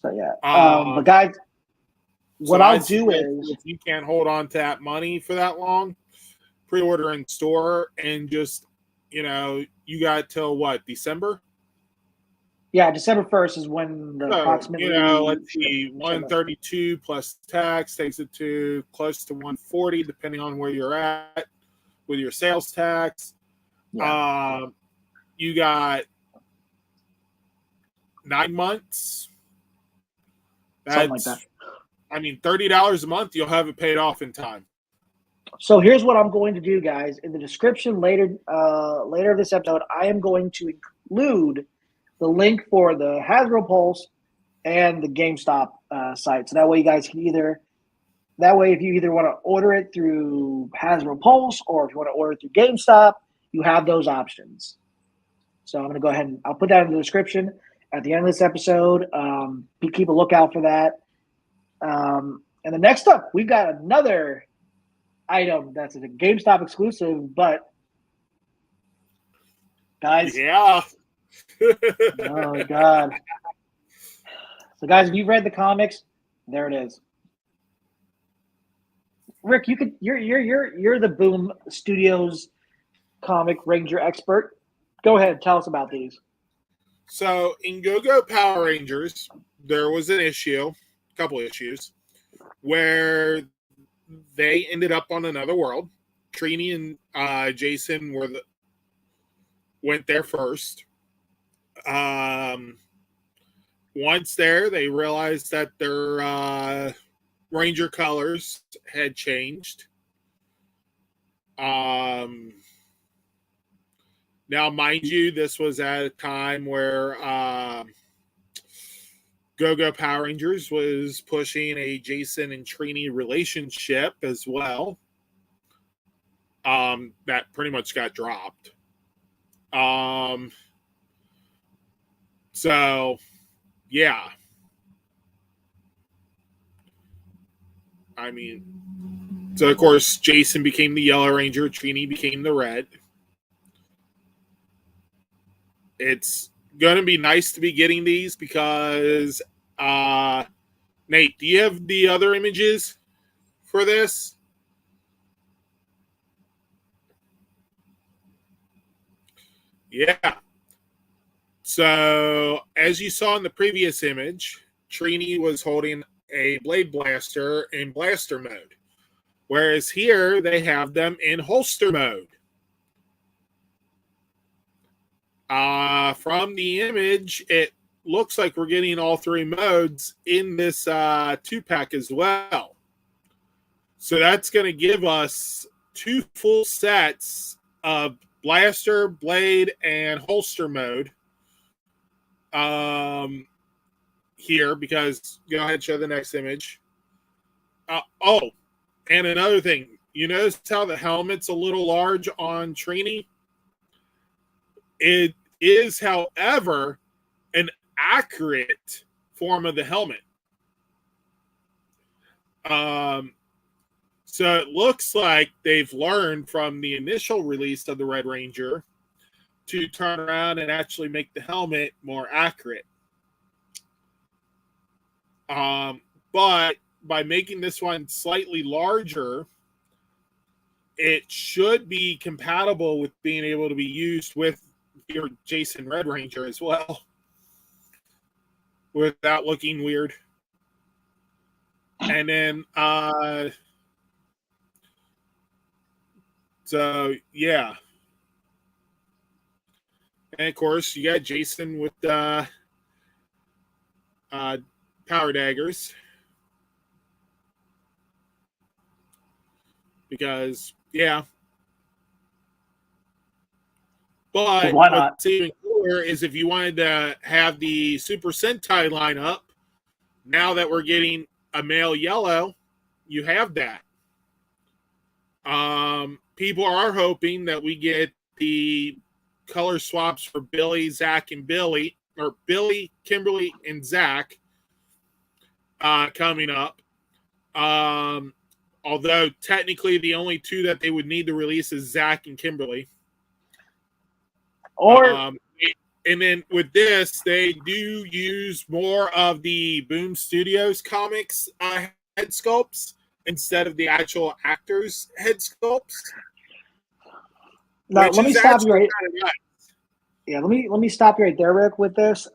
So but guys, what I'll do is, if you can't hold on to that money for that long, pre-order in store and just, you got till what, December? Yeah, December 1st is when the approximately. Let's see, 132 plus tax takes it to close to 140, depending on where you're at with your sales tax. Yeah. You got 9 months. Something like that. I mean, $30 a month, you'll have it paid off in time. So here's what I'm going to do, guys. In the description later of this episode, I am going to include the link for the Hasbro Pulse and the GameStop site. So that way you guys can either That way, if you either want to order it through Hasbro Pulse or if you want to order it through GameStop, you have those options. So I'm going to go ahead and I'll put that in the description at the end of this episode. Keep a lookout for that. And then next up, we've got another item that's a GameStop exclusive, but guys. Yeah. Oh God. So guys, if you've read the comics, there it is. Rick, you're the Boom Studios comic Ranger expert. Go ahead, tell us about these. So in Go-Go Power Rangers, there was a couple issues, where they ended up on another world. Trini and Jason went there first. Once there, they realized that their Ranger colors had changed. Now, mind you, this was at a time where Go-Go Power Rangers was pushing a Jason and Trini relationship as well. That pretty much got dropped. So, yeah. I mean, so of course, Jason became the Yellow Ranger, Trini became the Red. It's going to be nice to be getting these because, Nate, do you have the other images for this? Yeah. So, as you saw in the previous image, Trini was holding a blade blaster in blaster mode, whereas here they have them in holster mode. From the image, it looks like we're getting all three modes in this 2-pack as well. So that's going to give us 2 full sets of blaster, blade, and holster mode. Here, because go ahead, show the next image. And another thing, you notice how the helmet's a little large on Trini? It is, however, an accurate form of the helmet. So it looks like they've learned from the initial release of the Red Ranger to turn around and actually make the helmet more accurate. But by making this one slightly larger, it should be compatible with being able to be used with your Jason Red Ranger as well, without looking weird. And then, so yeah. And of course, you got Jason with power daggers. Because, yeah. But why not? what's even cooler is if you wanted to have the Super Sentai lineup, now that we're getting a male yellow, you have that. People are hoping that we get the color swaps for Billy, Zach, and Billy, or Billy, Kimberly, and Zach coming up. Although technically the only 2 that they would need to release is Zach and Kimberly. Or and then with this, they do use more of the Boom Studios comics head sculpts instead of the actual actors' head sculpts. now, let me stop you right. Nice. Yeah, let me stop you right there, Rick. With this,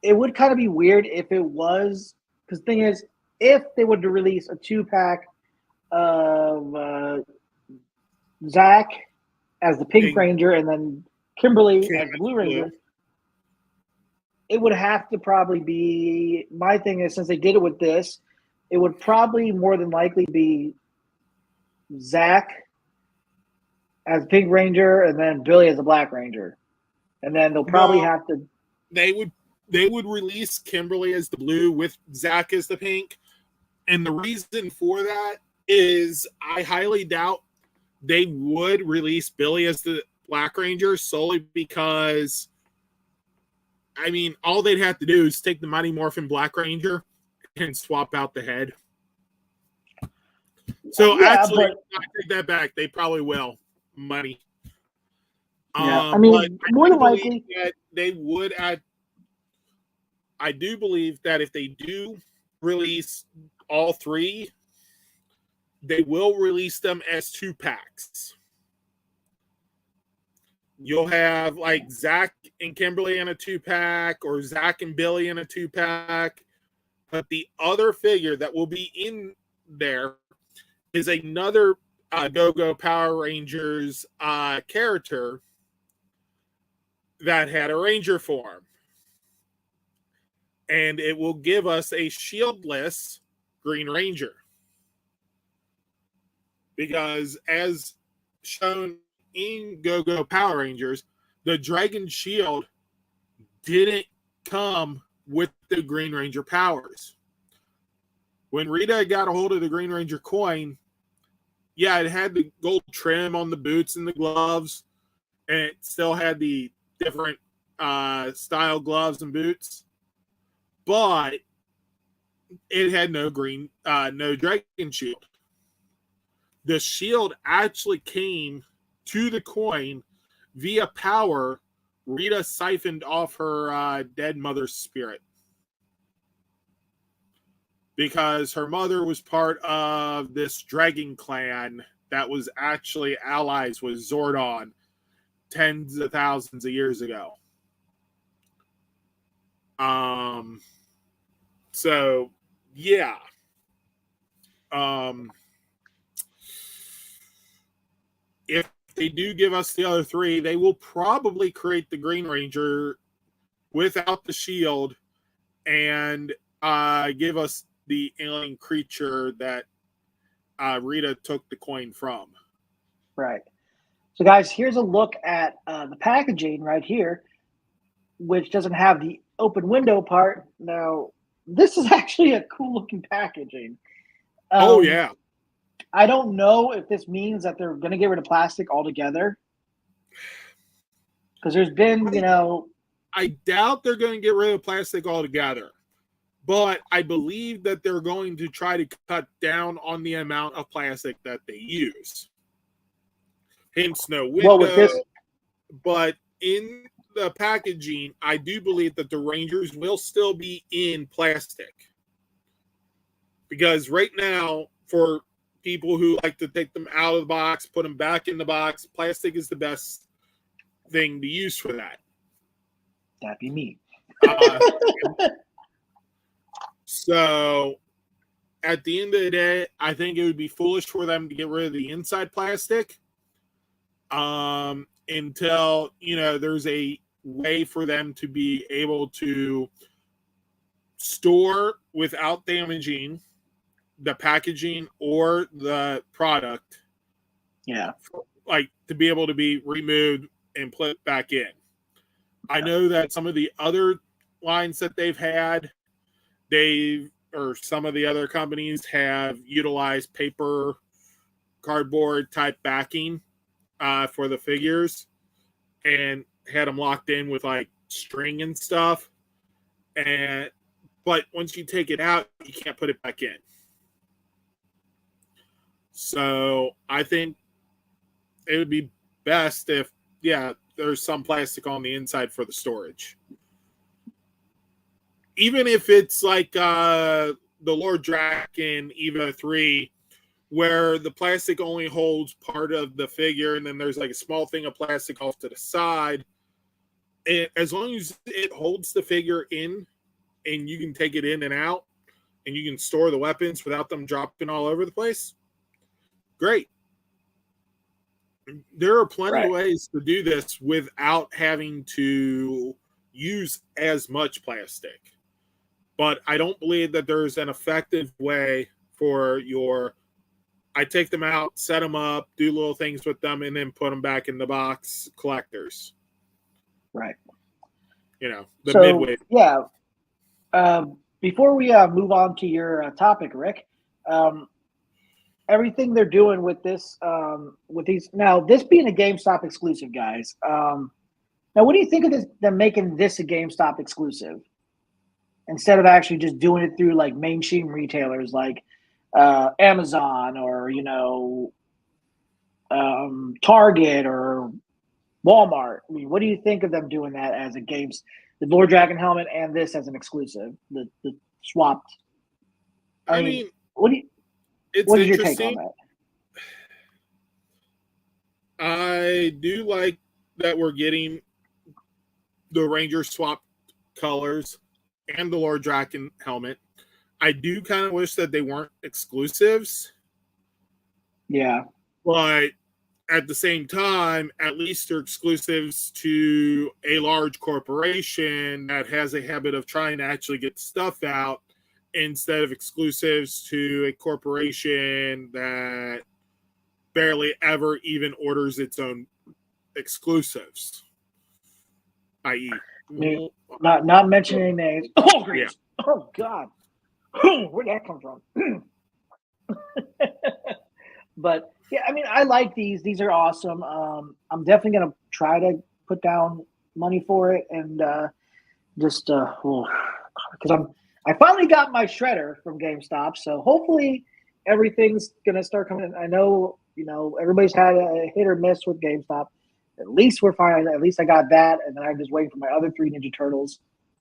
it would kind of be weird if it was, because the thing is, if they would release a 2-pack of Zach as the Pink Ranger and then Kimberly as the Blue Ranger, it would have to probably be, my thing is, since they did it with this, it would probably more than likely be Zach as Pink Ranger and then Billy as a Black Ranger. And then they'll probably have to... They would release Kimberly as the blue with Zach as the pink, And the reason for that is I highly doubt they would release Billy as the Black Ranger solely because, I mean, all they'd have to do is take the Mighty Morphin Black Ranger and swap out the head. So actually, I take that back. They probably will. Money. Yeah, I mean, more than likely that they would add. I do believe that if they do release all three, they will release them as 2-packs. You'll have like Zach and Kimberly in a 2-pack, or Zach and Billy in a 2-pack. But the other figure that will be in there is another Go-Go Power Rangers character that had a Ranger form. And it will give us a shieldless Green Ranger. Because as shown in Go-Go Power Rangers, the Dragon Shield didn't come with the Green Ranger powers. When Rita got a hold of the Green Ranger coin, yeah, it had the gold trim on the boots and the gloves, and it still had the different style gloves and boots, but it had no Dragon Shield. The shield actually came to the coin via power Rita siphoned off her dead mother's spirit. Because her mother was part of this dragon clan that was actually allies with Zordon tens of thousands of years ago. So, yeah. If they do give us the other three, they will probably create the Green Ranger without the shield and give us the alien creature that Rita took the coin from. Right. So, guys, here's a look at the packaging right here, which doesn't have the open window part. Now, this is actually a cool-looking packaging. Oh, yeah. I don't know if this means that they're going to get rid of plastic altogether. Because there's been, I doubt they're going to get rid of plastic altogether. But I believe that they're going to try to cut down on the amount of plastic that they use. Hence, no window. Well, with this, but in the packaging, I do believe that the Rangers will still be in plastic. Because right now, for people who like to take them out of the box, put them back in the box, plastic is the best thing to use for that. That'd be me. So, at the end of the day, I think it would be foolish for them to get rid of the inside plastic until, there's a way for them to be able to store without damaging the packaging or the product. Yeah. Like, to be able to be removed and put back in. I know that some of the other lines that they've had, some of the other companies have utilized paper, cardboard type backing for the figures and had them locked in with like string and stuff. But once you take it out, you can't put it back in. So I think it would be best if, there's some plastic on the inside for the storage. Even if it's like the Lord Draken Evo 3, where the plastic only holds part of the figure, and then there's like a small thing of plastic off to the side. As long as it holds the figure in, and you can take it in and out, and you can store the weapons without them dropping all over the place, great. There are plenty of ways to do this without having to use as much plastic. But I don't believe that there's an effective way for I take them out, set them up, do little things with them, and then put them back in the box collectors. Right. Midway. Yeah. Before we move on to your topic, Rick, everything they're doing with this, with these now, this being a GameStop exclusive, guys. Now, what do you think of this? Them making this a GameStop exclusive instead of actually just doing it through like mainstream retailers like Amazon or Target or Walmart. I mean, what do you think of them doing that as a the Lord Dragon helmet and this as an exclusive, the swapped? I mean, what is your take on that? I do like that we're getting the Ranger swap colors and the Lord Draken helmet. I do kind of wish that they weren't exclusives. Yeah. But at the same time, at least they're exclusives to a large corporation that has a habit of trying to actually get stuff out instead of exclusives to a corporation that barely ever even orders its own exclusives. I.e., not mentioning names. Oh, great. Yeah. Oh, God. Where'd that come from? But yeah, I mean, I like these. These are awesome. I'm definitely gonna try to put down money for it and because I finally got my shredder from GameStop, so hopefully everything's gonna start coming in. I know everybody's had a hit or miss with GameStop. At least we're fine. At least I got that, and then I'm just waiting for my other 3 Ninja Turtles,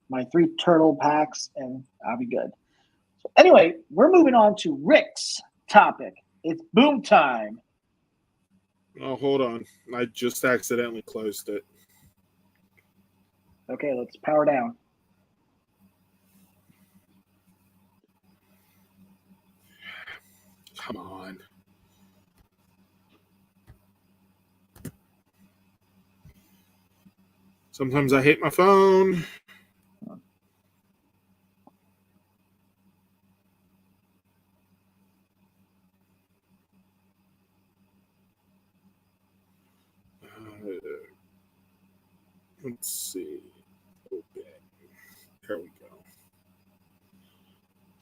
my 3 turtle packs, and I'll be good. So anyway, we're moving on to Rick's topic. It's boom time. Oh, hold on. I just accidentally closed it. Okay, let's power down. Come on. Sometimes I hate my phone. Let's see. Okay. There we go.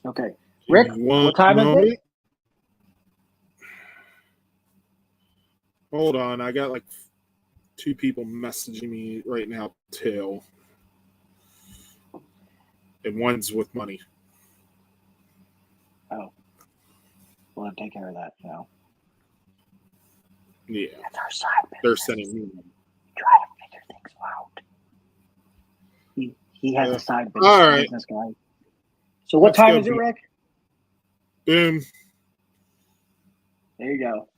Okay. Rick, what time is it? Hold on. I got like 2 people messaging me right now, too. And one's with money. Oh. We'll have to take care of that now. Yeah. That's our side business. They're sending me money. Try to figure things out. He has a side business, all right. Business guy. So what time is it, Rick? Boom. There you go.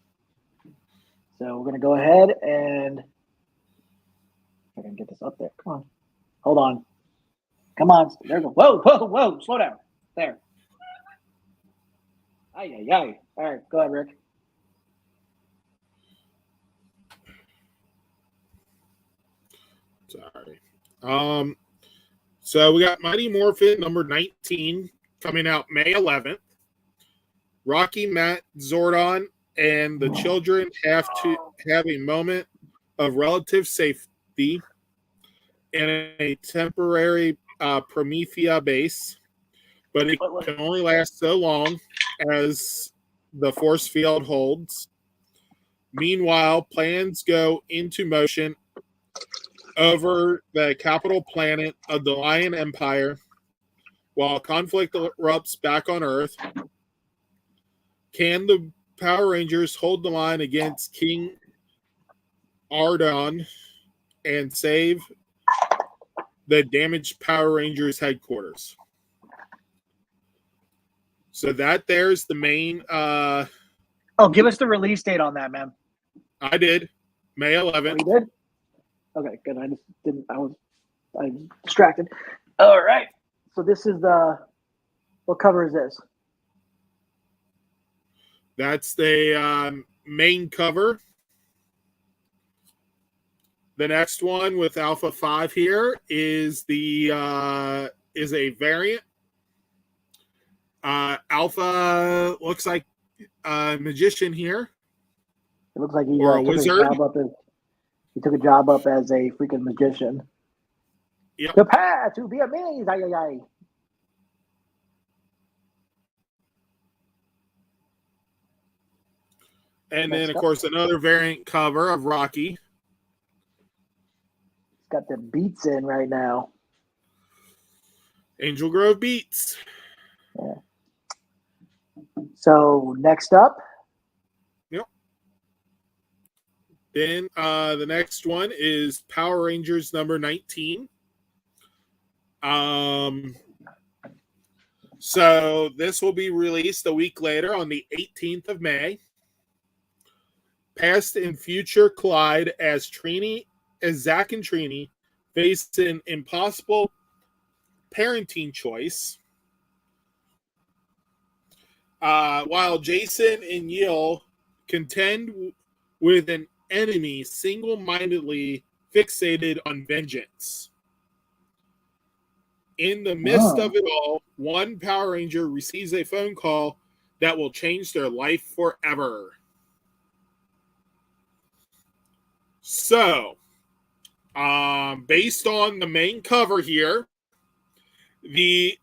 So we're going to go ahead and I can get this up there. Come on. Hold on. Come on. There we go. Whoa. Slow down. There. Ay. All right. Go ahead, Rick. Sorry. So we got Mighty Morphin number 19 coming out May 11th. Rocky, Matt, Zordon, and the children have to have a moment of relative safety in a temporary Promethea base, but it can only last so long as the force field holds. Meanwhile, plans go into motion over the capital planet of the Lion Empire while conflict erupts back on Earth. Can the Power Rangers hold the line against King Ardon and save the damaged Power Rangers headquarters? So there's the main. Give us the release date on that, man. I did. May 11th. Oh, you did? Okay, good. I just didn't. I was distracted. All right. So this is what cover is this? That's the main cover. The next one with Alpha 5 here is a variant. Alpha looks like a magician here. It looks like he or a wizard. He took a job up as a freaking magician. Yep. Prepare to be amazed. Ay. And then, of Next up. course, another variant cover of Rocky. He's got the beats in right now. Angel Grove Beats. Yeah. So next up. Yep. Then the next one is Power Rangers number 19. So this will be released a week later on the 18th of May. Past and future collide as Zach and Trini face an impossible parenting choice. While Jason and Yil contend with an enemy single-mindedly fixated on vengeance. In the midst of it all, one Power Ranger receives a phone call that will change their life forever. So, based on the main cover here, the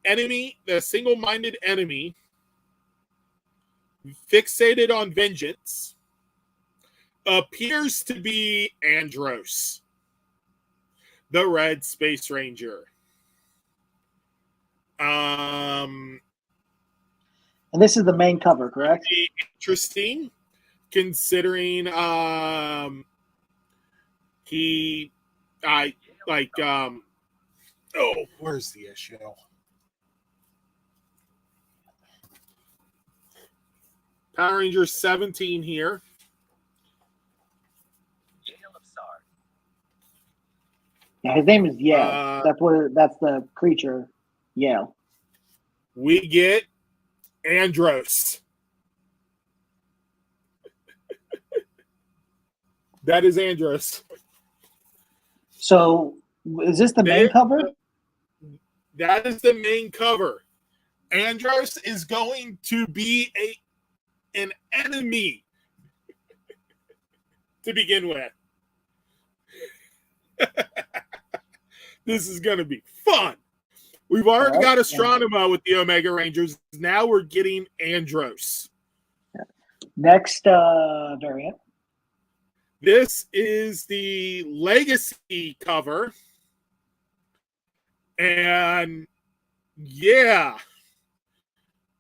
enemy, the single-minded enemy, fixated on vengeance, appears to be Andros, the Red Space Ranger. And this is the main cover, correct? Interesting, considering where's the issue? Power Rangers 17 here. Yeah, his name is Yale. That's the creature, Yale. We get Andros. That is Andros. So is this the main cover? That is the main cover. Andros is going to be an enemy to begin with. This is going to be fun. We've already got Astronema with the Omega Rangers. Now we're getting Andros. Next variant. This is the Legacy cover. And yeah.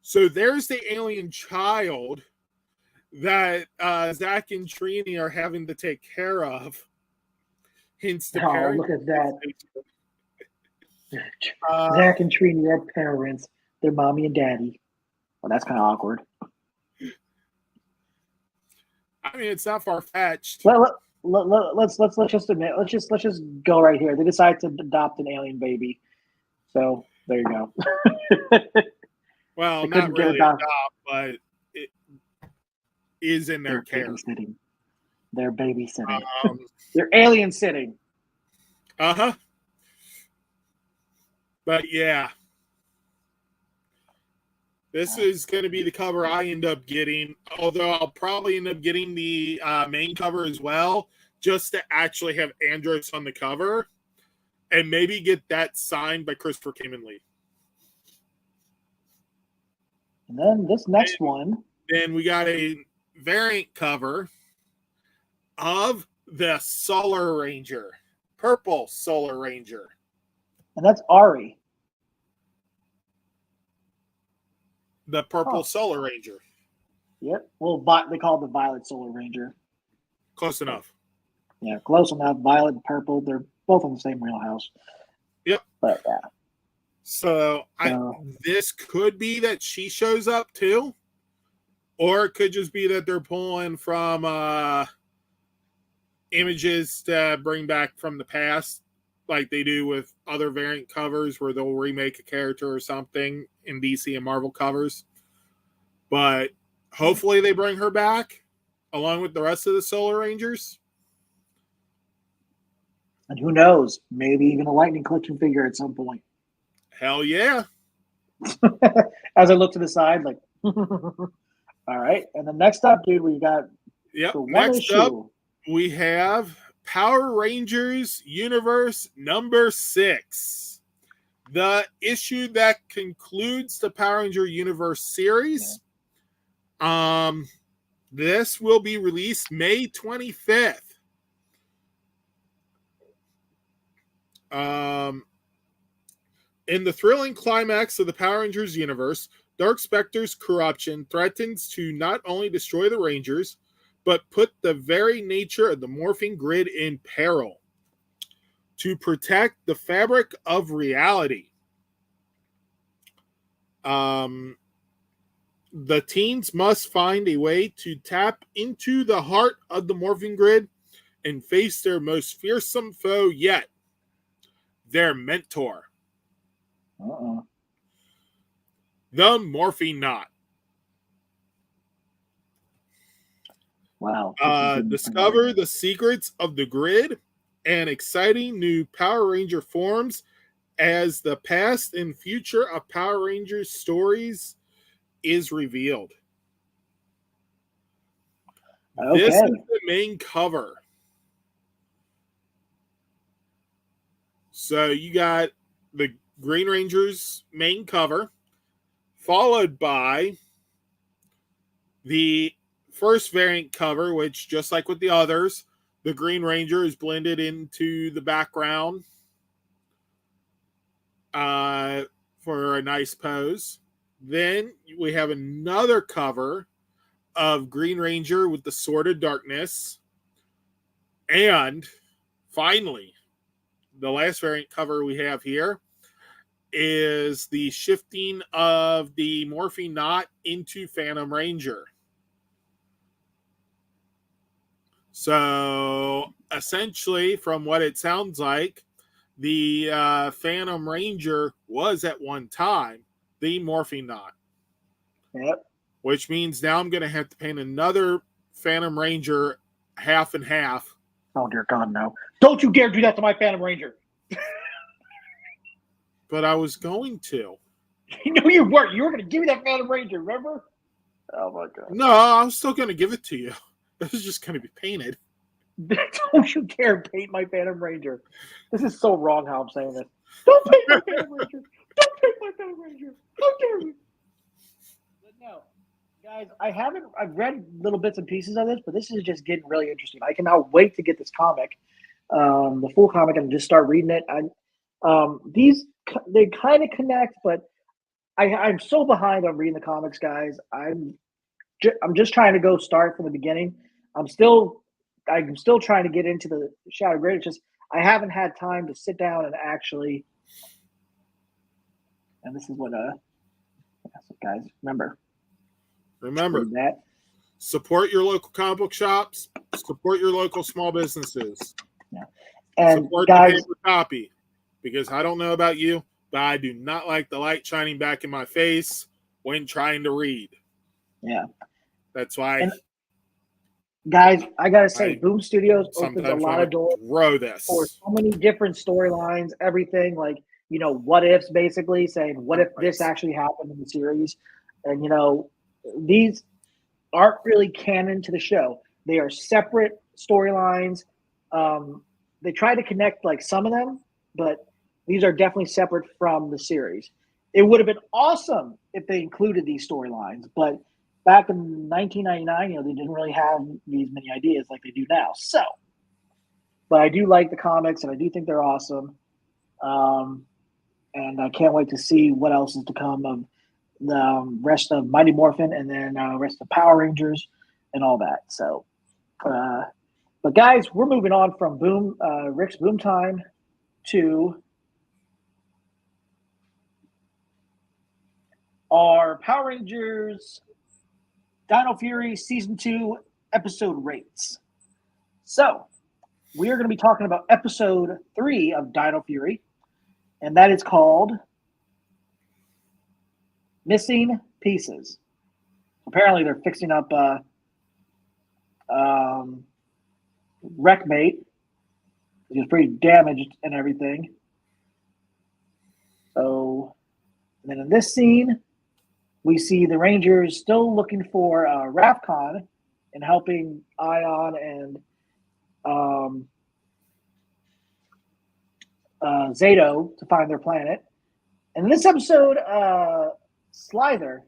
So there's the alien child that Zach and Trini are having to take care of. Hence the parent. Look at that. Zach and Trini are parents. They're mommy and daddy. Well, that's kind of awkward. I mean, it's not far fetched. Let's just admit. Let's just go right here. They decide to adopt an alien baby. So there you go. Well, not really adopt, but it is in their care. Babysitting. They're babysitting. They're alien sitting. Uh-huh. But yeah. This is going to be the cover I end up getting, although I'll probably end up getting the main cover as well, just to actually have Andros on the cover and maybe get that signed by Christopher Kamen-Lee. And then this next one. Then we got a variant cover of the Solar Ranger, Purple Solar Ranger. And that's Ari. The Purple Solar Ranger. Yep. Well, they call it the Violet Solar Ranger. Close enough. Yeah, close enough. Violet and purple, they're both in the same wheelhouse. Yep. But yeah. So this could be that she shows up too. Or it could just be that they're pulling from images to bring back from the past, like they do with other variant covers where they'll remake a character or something in DC and Marvel covers. But hopefully they bring her back along with the rest of the Solar Rangers. And who knows? Maybe even a Lightning Collection figure at some point. Hell yeah. As I look to the side, like, all right. And then next up, dude, we got next up, we have Power Rangers Universe number 6. The issue that concludes the Power Ranger Universe series. This will be released May 25th. In the thrilling climax of the Power Rangers universe, Dark Spectre's corruption threatens to not only destroy the Rangers, but put the very nature of the morphing grid in peril. To protect the fabric of reality, the teens must find a way to tap into the heart of the morphing grid and face their most fearsome foe yet, their mentor. The Morphing Knot. Wow. Discover the secrets of the grid and exciting new Power Ranger forms as the past and future of Power Rangers stories is revealed. Okay. This is the main cover. So you got the Green Ranger's main cover, followed by the first variant cover, which, just like with the others, the Green Ranger is blended into the background for a nice pose. Then we have another cover of Green Ranger with the Sword of Darkness. And finally, the last variant cover we have here is the shifting of the Morphing Knot into Phantom Ranger. So essentially, from what it sounds like, the Phantom Ranger was at one time the Morphing Knot. Yep. Which means now I'm going to have to paint another Phantom Ranger half and half. Oh, dear God, no. Don't you dare do that to my Phantom Ranger. But I was going to. No, you weren't. You were going to give me that Phantom Ranger, remember? Oh, my God. No, I was still going to give it to you. It was just going to be painted. Don't you dare paint my Phantom Ranger. This is so wrong how I'm saying this. Don't paint my Phantom Ranger. Don't paint my Phantom Ranger. How dare you? But no, guys, I've read little bits and pieces of this, but this is just getting really interesting. I cannot wait to get this comic, the full comic, and just start reading it. They kind of connect, but I'm so behind on reading the comics, guys. I'm just trying to go start from the beginning. I'm still trying to get into the Shadow Grid. It's just I haven't had time to sit down and actually. And this is what guys remember that. Support your local comic book shops. Support your local small businesses. Yeah, and support guys, the paper copy, because I don't know about you, but I do not like the light shining back in my face when trying to read. Yeah, that's why. And guys, I gotta say, Boom Studios opens a lot of doors for so many different storylines. Everything like what ifs, basically saying what if this actually happened in the series, and these aren't really canon to the show. They are separate storylines. They try to connect like some of them, but these are definitely separate from the series. It would have been awesome if they included these storylines, but back in 1999, they didn't really have these many ideas like they do now. So, but I do like the comics, and I do think they're awesome. And I can't wait to see what else is to come of the rest of Mighty Morphin, and then rest of Power Rangers and all that. So, but guys, we're moving on from Rick's Boom Time to our Power Rangers Dino Fury Season 2 episode rates. So, we are going to be talking about episode 3 of Dino Fury, and that is called Missing Pieces. Apparently, they're fixing up Wreckmate. He was pretty damaged and everything. So, and then in this scene, we see the Rangers still looking for Rafcon and helping Ion and Zato to find their planet. And in this episode, Slither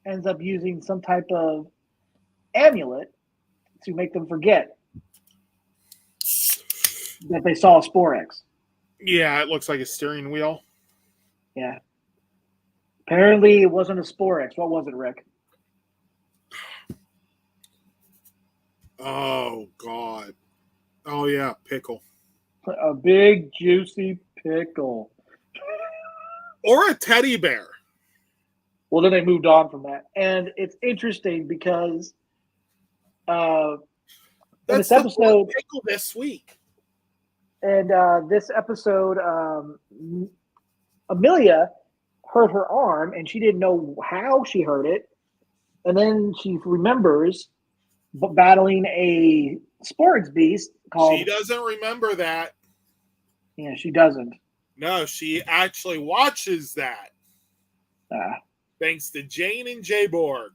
ends up using some type of amulet to make them forget that they saw a Sporex. Yeah, it looks like a steering wheel. Yeah. Apparently, it wasn't a Sporex. What was it, Rick? Oh, God. Oh, yeah, pickle. A big, juicy pickle. Or a teddy bear. Well, then they moved on from that. And it's interesting because in That's this the episode, fourth pickle this week. and this episode, Amelia hurt her arm, and she didn't know how she hurt it. And then she remembers battling a sports beast called. She doesn't remember that. Yeah, she doesn't. No, she actually watches that. Thanks to Jane and Jay Borg.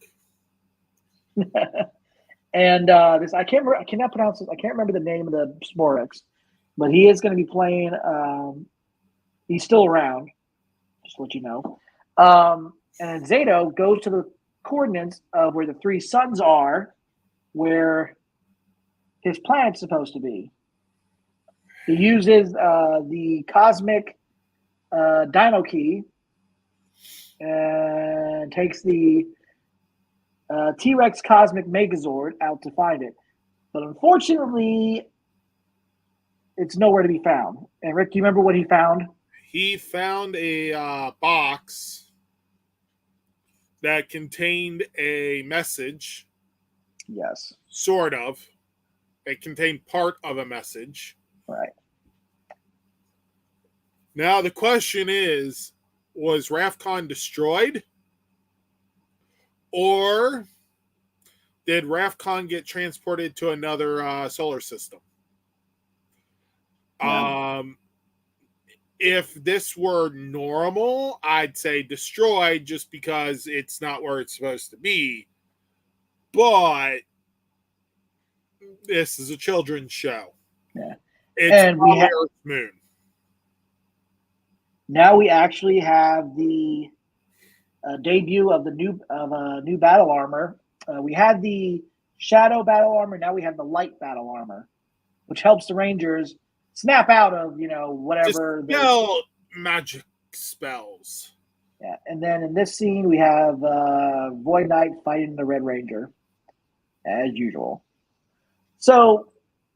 And this I cannot pronounce this. I can't remember the name of the Sporex, but he is going to be playing. He's still around, just to let you know. And Zato goes to the coordinates of where the three suns are, where his planet's supposed to be. He uses the cosmic Dino Key and takes the T-Rex Cosmic Megazord out to find it. But unfortunately, it's nowhere to be found. And Rick, do you remember what he found? He found a box that contained a message. Yes. Sort of. It contained part of a message. Right. Now the question is, was Rafcon destroyed? Or did Rafcon get transported to another solar system? Yeah. If this were normal, I'd say destroyed just because it's not where it's supposed to be. But this is a children's show. Yeah. It's and we have Earth Moon. Now we actually have the debut of a new battle armor. We had the shadow battle armor. Now we have the light battle armor, which helps the Rangers snap out of whatever. Dispel magic spells. Yeah, and then in this scene we have Void Knight fighting the Red Ranger, as usual. So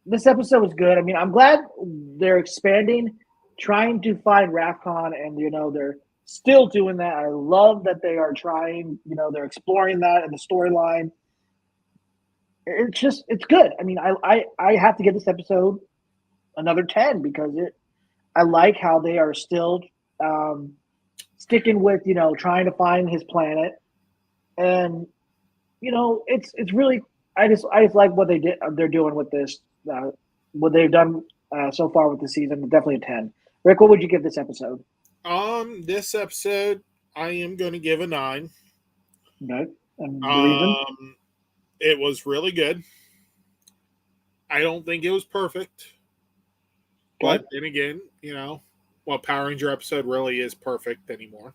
this episode was good. I mean, I'm glad they're expanding, trying to find Rafcon, and they're still doing that. I love that they are trying. They're exploring that in the storyline. It's good. I mean, I have to give this episode another 10 because I like how they are still sticking with trying to find his planet, and it's really I just like what they're doing with this what they've done so far with the season. Definitely a 10. Rick, what would you give this episode? This episode I am going to give a 9. Okay. And the reason? It was really good. I don't think it was perfect. But then again, Power Ranger episode really is perfect anymore.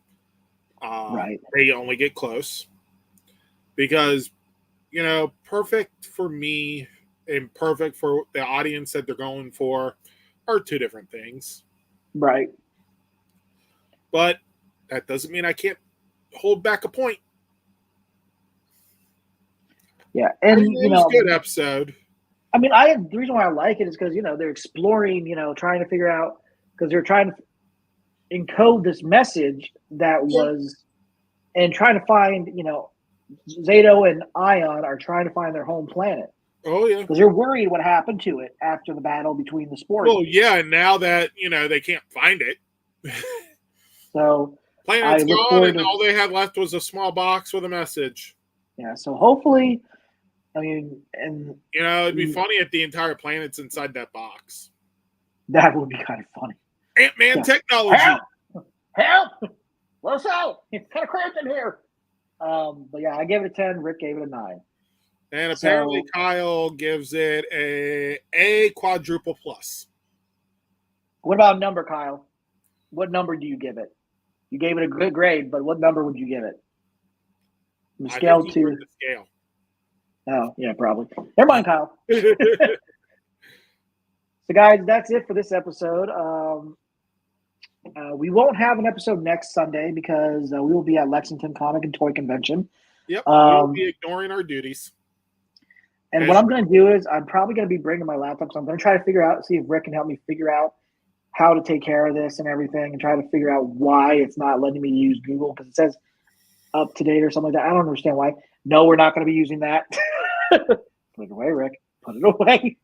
Right. They only get close. Because, perfect for me and perfect for the audience that they're going for are two different things. Right. But that doesn't mean I can't hold back a point. Yeah. And, it was a good episode. I mean, the reason why I like it is because, they're exploring, trying to figure out, because they're trying to encode this message that was, and trying to find, Zato and Ion are trying to find their home planet. Oh, yeah. Because they're worried what happened to it after the battle between the sports. Well, yeah, and now that, they can't find it. So, planet's gone, and all they had left was a small box with a message. Yeah, so hopefully, I mean, and it'd be funny if the entire planet's inside that box. That would be kind of funny. Ant-Man technology. Help! Let us out! It's kind of cramped in here. But yeah, I gave it a 10. Rick gave it a 9. And apparently Kyle gives it a quadruple plus. What about number, Kyle? What number do you give it? You gave it a good grade, but what number would you give it? From the I scale think he broke to. the scale. Oh, yeah, probably. Never mind, Kyle. So, guys, that's it for this episode. We won't have an episode next Sunday because we will be at Lexington Comic and Toy Convention. Yep, we'll be ignoring our duties. And what I'm going to do is I'm probably going to be bringing my laptop. So I'm going to try to see if Rick can help me figure out how to take care of this and everything and try to figure out why it's not letting me use Google because it says up to date or something like that. I don't understand why. No, we're not going to be using that. Put it away, Rick. Put it away.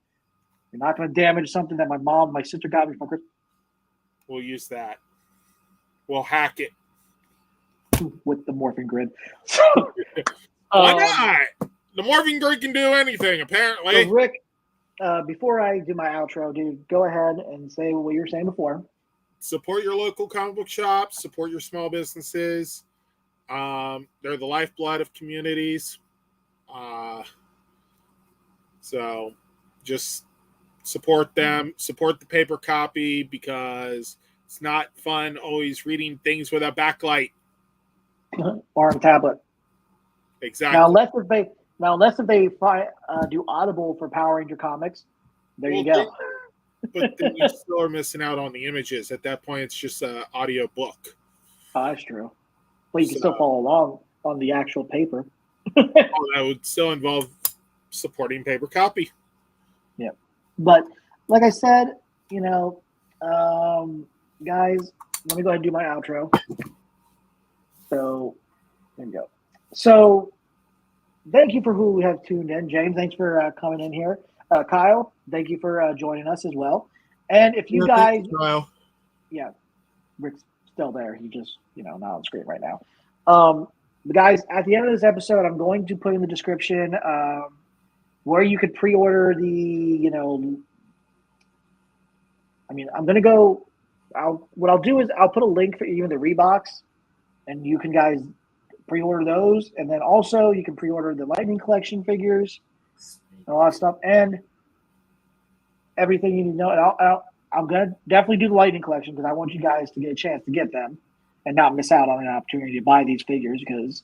You're not going to damage something that my sister got me for Christmas. We'll use that. We'll hack it. With the morphing grid. Why not? The morphing grid can do anything, apparently. So Rick, before I do my outro, dude, go ahead and say what you were saying before. Support your local comic book shops. Support your small businesses. They're the lifeblood of communities. So just support them. Support the paper copy because it's not fun always reading things with a backlight. Or on a tablet. Exactly. Now, unless if they do Audible for Power Ranger comics, there you go. But then you still are missing out on the images. At that point, it's just an audio book. Oh, that's true. Well, you can still follow along on the actual paper. That would still involve supporting paper copy. Yeah. But like I said, guys, let me go ahead and do my outro. So there you go. So thank you for who have tuned in. James, thanks for coming in here. Kyle, thank you for joining us as well. And if you guys, Kyle. Yeah, Rick's still there. He just, not on the screen right now. The guys, at the end of this episode, I'm going to put in the description where you could pre-order the, I'm going to go. What I'll do is I'll put a link for even the Reeboks, and you can guys pre-order those, and then also you can pre-order the Lightning Collection figures and all that stuff, and everything you need to know. And I'm gonna definitely do the Lightning Collection because I want you guys to get a chance to get them and not miss out on an opportunity to buy these figures because,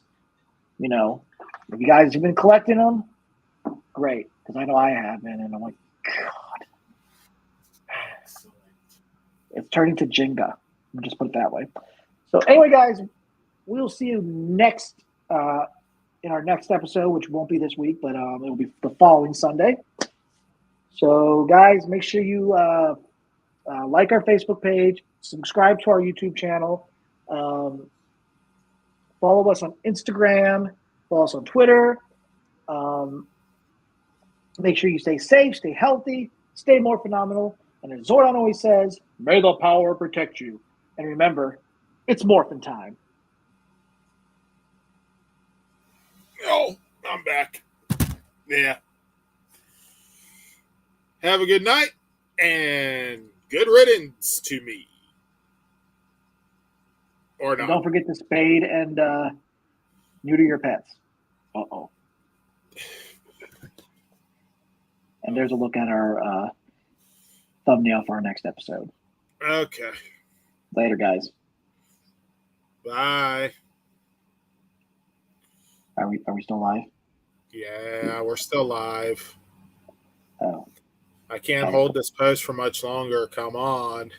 if you guys have been collecting them, great, because I know I have been, and I'm like, God, it's turning to Jenga. I'll just put it that way. So anyway, guys, we'll see you next in our next episode, which won't be this week, but it'll be the following Sunday. So, guys, make sure you like our Facebook page, subscribe to our YouTube channel, follow us on Instagram, follow us on Twitter. Make sure you stay safe, stay healthy, stay more phenomenal. And as Zordon always says, may the power protect you. And remember, it's morphin' time. Oh, I'm back. Yeah. Have a good night and good riddance to me. Or not. And don't forget to spade and neuter your pets. Uh-oh. And there's a look at our thumbnail for our next episode. Okay. Later, guys. Bye. Are we still live? Yeah, we're still live. Oh. I can't hold this post for much longer. Come on.